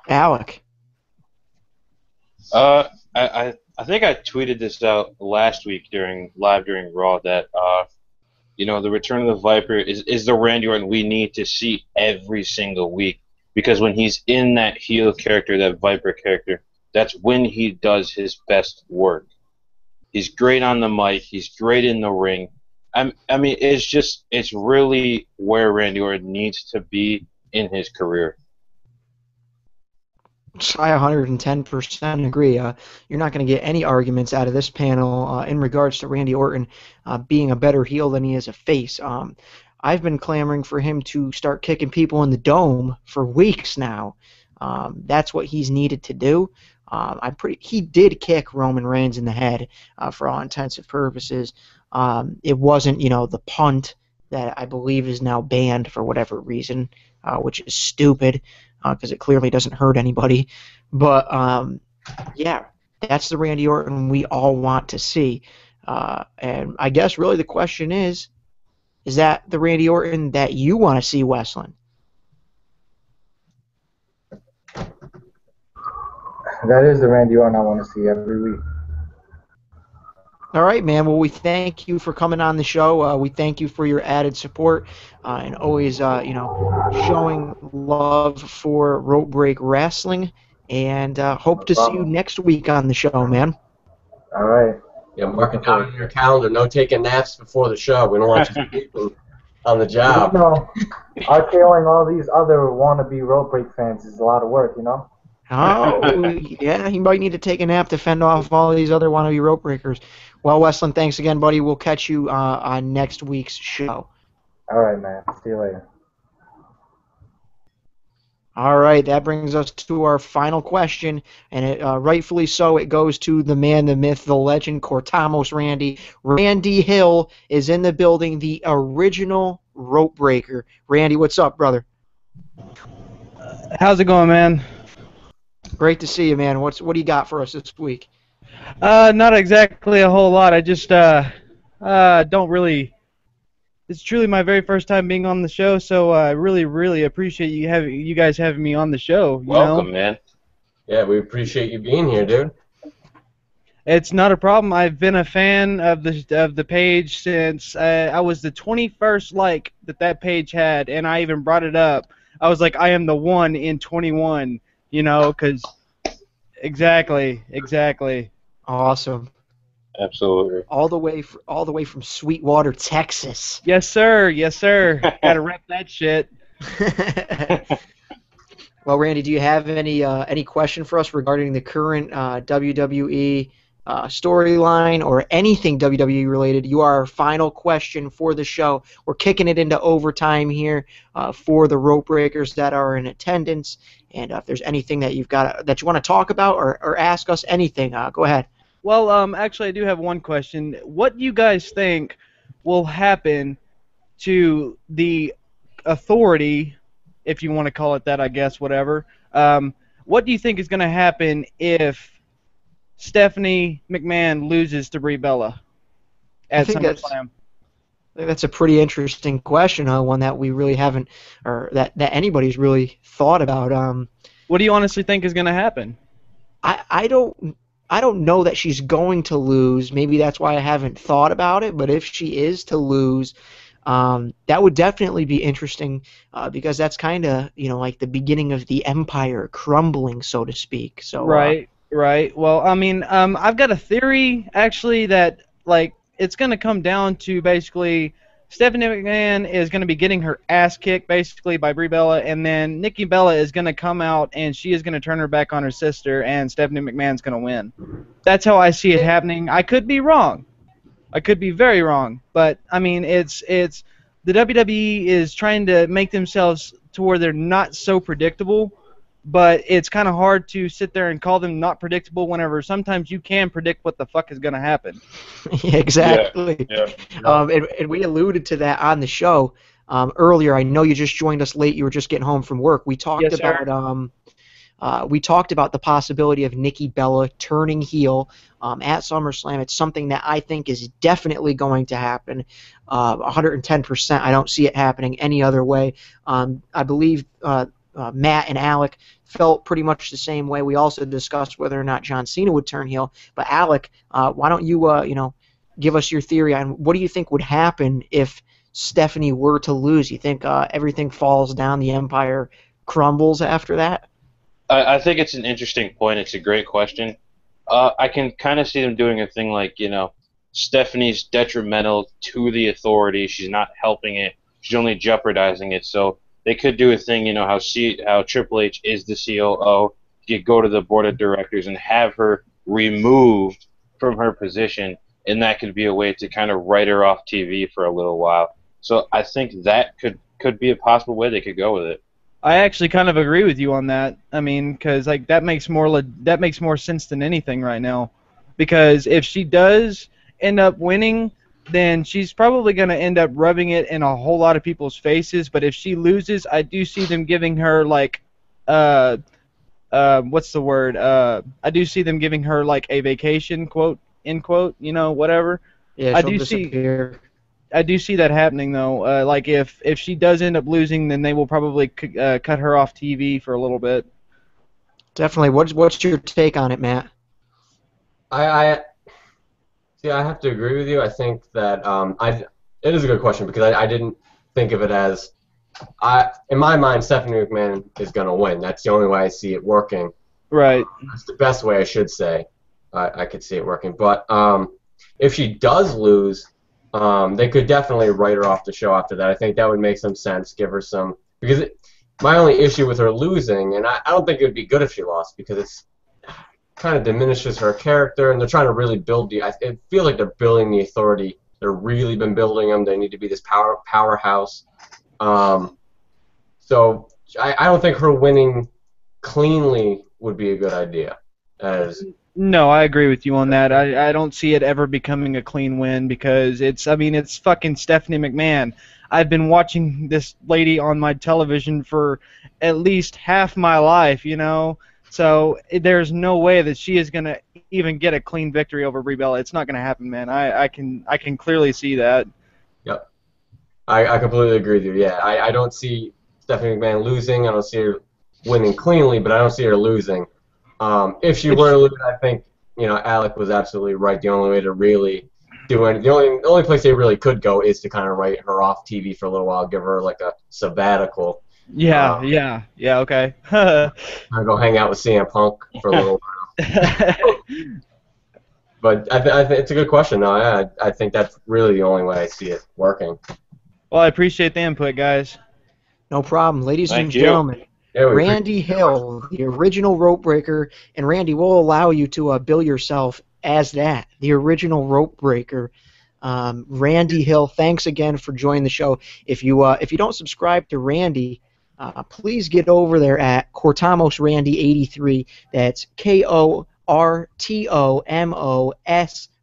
Alec.
I think I tweeted this out last week during Raw that the return of the Viper is the Randy Orton we need to see every single week, because when he's in that heel character, that Viper character, that's when he does his best work. He's great on the mic. He's great in the ring. I mean, it's really where Randy Orton needs to be in his career.
I 110% agree. You're not going to get any arguments out of this panel in regards to Randy Orton being a better heel than he is a face. I've been clamoring for him to start kicking people in the dome for weeks now. That's what he's needed to do. He did kick Roman Reigns in the head for all intents and purposes. It wasn't, the punt that I believe is now banned for whatever reason, which is stupid because it clearly doesn't hurt anybody. But yeah, that's the Randy Orton we all want to see. And I guess really the question is that the Randy Orton that you want to see, Westland?
That is the Randy Orton I want to see every week.
All right, man. Well, we thank you for coming on the show. We thank you for your added support and always, showing love for Rope Break Wrestling. And hope to see you next week on the show, man.
All right.
Yeah, mark it down on your calendar. No taking naps before the show. We don't want you sleeping on the job.
You know, RKOing all these other wannabe rope break fans is a lot of work, you know?
Oh, yeah, he might need to take a nap to fend off all these other wannabe rope breakers. Well, Westland, thanks again, buddy. We'll catch you on next week's show.
All right, man. See you later.
All right, that brings us to our final question, and it, rightfully so, it goes to the man, the myth, the legend, Cortamos Randy. Randy Hill is in the building, the original rope breaker. Randy, what's up, brother?
How's it going, man?
Great to see you, man. What do you got for us this week?
Not exactly a whole lot. I just don't really. It's truly my very first time being on the show, so I really, really appreciate you guys having me on the show.
Welcome, man.
Yeah, we appreciate you being here, dude.
It's not a problem. I've been a fan of the page since I was the 21st like that page had, and I even brought it up. I was like, I am the one in 21, because exactly.
Awesome.
Absolutely.
All the way from Sweetwater, Texas.
Yes, sir. Gotta rep that shit.
Well, Randy, do you have any question for us regarding the current WWE storyline or anything WWE related? You are our final question for the show. We're kicking it into overtime here for the rope breakers that are in attendance. And if there's anything that you want to talk about or ask us anything, go ahead.
Well, actually, I do have one question. What do you guys think will happen to the authority, if you want to call it that, I guess, whatever? What do you think is going to happen if Stephanie McMahon loses to Brie Bella at SummerSlam?
I think that's a pretty interesting question, one that we really haven't, or that anybody's really thought about.
What do you honestly think is going to happen?
I don't know that she's going to lose. Maybe that's why I haven't thought about it. But if she is to lose, that would definitely be interesting because that's kind of like the beginning of the empire crumbling, so to speak. So
right. Well, I mean, I've got a theory actually that it's going to come down to basically Stephanie McMahon is going to be getting her ass kicked basically by Brie Bella, and then Nikki Bella is going to come out and she is going to turn her back on her sister, and Stephanie McMahon's going to win. That's how I see it happening. I could be wrong. I could be very wrong, but I mean, it's the WWE is trying to make themselves to where they're not so predictable. But it's kind of hard to sit there and call them not predictable whenever sometimes you can predict what the fuck is going to happen.
Yeah, exactly.
Yeah.
And we alluded to that on the show earlier. I know you just joined us late. You were just getting home from work. We talked about the possibility of Nikki Bella turning heel at SummerSlam. It's something that I think is definitely going to happen. 110%. I don't see it happening any other way. I believe Matt and Alec felt pretty much the same way. We also discussed whether or not John Cena would turn heel. But Alec, why don't you give us your theory on what do you think would happen if Stephanie were to lose? You think everything falls down, the Empire crumbles after that?
I think it's an interesting point. It's a great question. I can kind of see them doing a thing like, Stephanie's detrimental to the authority. She's not helping it. She's only jeopardizing it. So they could do a thing, how Triple H is the COO. You go to the board of directors and have her removed from her position, and that could be a way to kind of write her off TV for a little while. So I think that could be a possible way they could go with it.
I actually kind of agree with you on that. I mean, because that makes more sense than anything right now. Because if she does end up winning, then she's probably going to end up rubbing it in a whole lot of people's faces. But if she loses, I do see them giving her like, what's the word? I do see them giving her like a vacation, quote, end quote, whatever.
Yeah,
I
she'll
do see.
disappear.
I do see that happening though. Like if she does end up losing, then they will probably cut her off TV for a little bit.
Definitely. What's your take on it, Matt?
I see. I have to agree with you. I think that it is a good question because I didn't think of it as in my mind Stephanie McMahon is going to win. That's the only way I see it working.
Right.
That's the best way I should say. I could see it working. But if she does lose, they could definitely write her off the show after that. I think that would make some sense. Give her some because my only issue with her losing, and I don't think it would be good if she lost because it's kind of diminishes her character, and they're trying to really build I feel like they're building the Authority. They've really been building them. They need to be this powerhouse. So I don't think her winning cleanly would be a good idea.
No, I agree with you on that. I don't see it ever becoming a clean win because it's fucking Stephanie McMahon. I've been watching this lady on my television for at least half my life, So there's no way that she is going to even get a clean victory over Brie Bella. It's not going to happen, man. I can clearly see that.
Yep. I completely agree with you. Yeah, I don't see Stephanie McMahon losing. I don't see her winning cleanly, but I don't see her losing. If she were to lose, I think Alec was absolutely right. The only way to really do it, the only place they really could go is to kind of write her off TV for a little while, give her like a sabbatical.
Yeah, okay.
I'll go hang out with CM Punk for a little while. But I think it's a good question. No, I think that's really the only way I see it working.
Well, I appreciate the input, guys.
No problem. Ladies and
Thank you.
gentlemen,
Yeah,
Randy Hill, the original rope breaker, and Randy, we'll allow you to bill yourself as that, the original rope breaker. Randy Hill, thanks again for joining the show. If you don't subscribe to Randy, please get over there at Cortamos Randy 83. That's KORTOMOS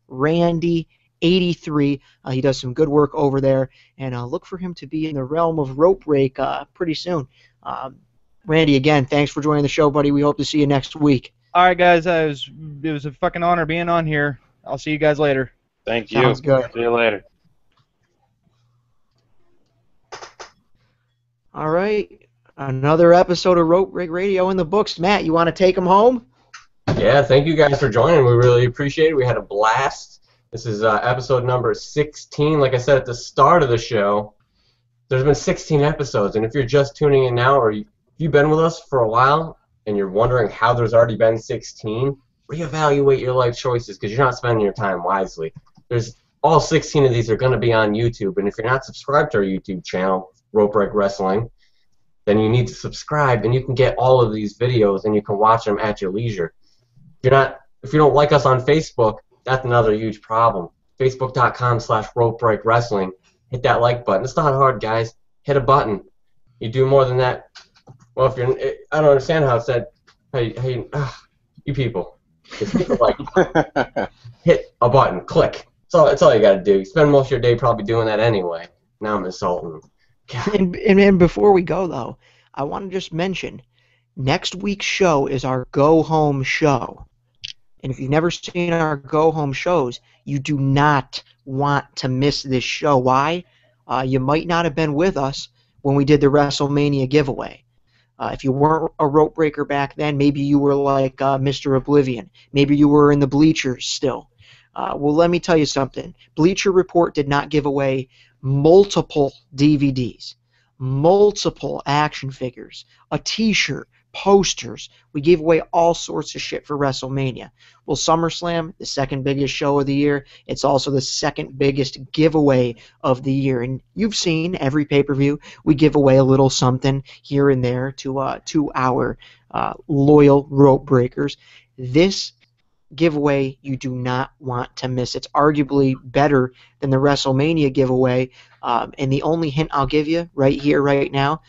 Randy 83. He does some good work over there, and look for him to be in the realm of rope break pretty soon. Randy, again, thanks for joining the show, buddy. We hope to see you next week.
All right, guys. It was a fucking honor being on here. I'll see you guys later.
Thank you.
Sounds good.
See you later.
All right. Another episode of Rope Break Radio in the books. Matt, you want to take them home?
Yeah, thank you guys for joining. We really appreciate it. We had a blast. This is episode number 16. Like I said at the start of the show, there's been 16 episodes, and if you're just tuning in now or you've been with us for a while and you're wondering how there's already been 16, reevaluate your life choices because you're not spending your time wisely. There's all 16 of these are going to be on YouTube, and if you're not subscribed to our YouTube channel, Rope Break Wrestling, then you need to subscribe, and you can get all of these videos, and you can watch them at your leisure. If you don't like us on Facebook, that's another huge problem. Facebook.com/RopeBreakWrestling. Hit that like button. It's not hard, guys. Hit a button. You do more than that. Well, I don't understand how it said, hey, you people. If people like, hit a button, click. That's all you got to do. You spend most of your day probably doing that anyway. Now I'm insulting.
And before we go, though, I want to just mention, next week's show is our go-home show. And if you've never seen our go-home shows, you do not want to miss this show. Why? You might not have been with us when we did the WrestleMania giveaway. If you weren't a rope breaker back then, maybe you were like Mr. Oblivion. Maybe you were in the bleachers still. Well, let me tell you something. Bleacher Report did not give away multiple DVDs, multiple action figures, a T-shirt, posters. We gave away all sorts of shit for WrestleMania. Well, SummerSlam, the second biggest show of the year, it's also the second biggest giveaway of the year. And you've seen every pay-per-view, we give away a little something here and there to our loyal rope breakers. This giveaway you do not want to miss. It's arguably better than the WrestleMania giveaway. And the only hint I'll give you right here, right now,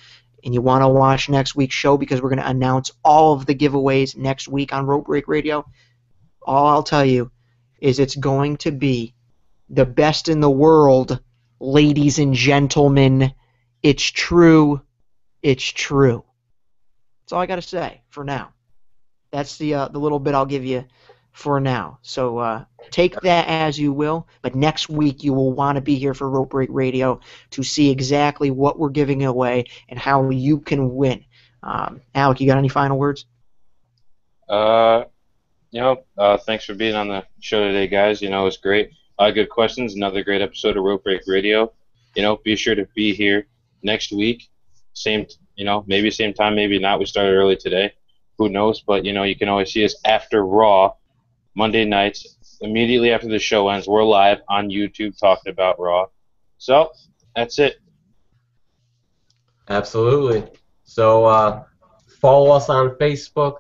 and you want to watch next week's show because we're going to announce all of the giveaways next week on Rope Break Radio, all I'll tell you is it's going to be the best in the world, ladies and gentlemen. It's true. It's true. That's all I got to say for now. That's the little bit I'll give you for now. So take that as you will. But next week you will want to be here for Rope Break Radio to see exactly what we're giving away and how you can win. Alec, you got any final words?
Thanks for being on the show today, guys. It was great. Good questions. Another great episode of Rope Break Radio. Be sure to be here next week. Same, maybe same time, maybe not. We started early today. Who knows? But, you can always see us after Raw, Monday nights, immediately after the show ends. We're live on YouTube talking about Raw. So, that's it.
Absolutely. So follow us on Facebook,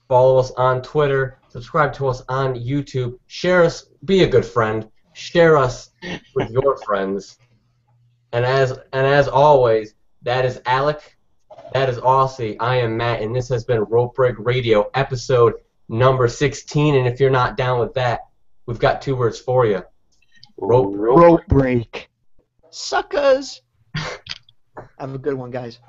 follow us on Twitter, subscribe to us on YouTube, share us, be a good friend, share us with your friends. And as always, that is Alec, that is AuSSy, I am Matt, and this has been Rope Break Radio, episode number 16. And if you're not down with that, we've got 2 words for you.
Rope break. Suckers. Have a good one, guys.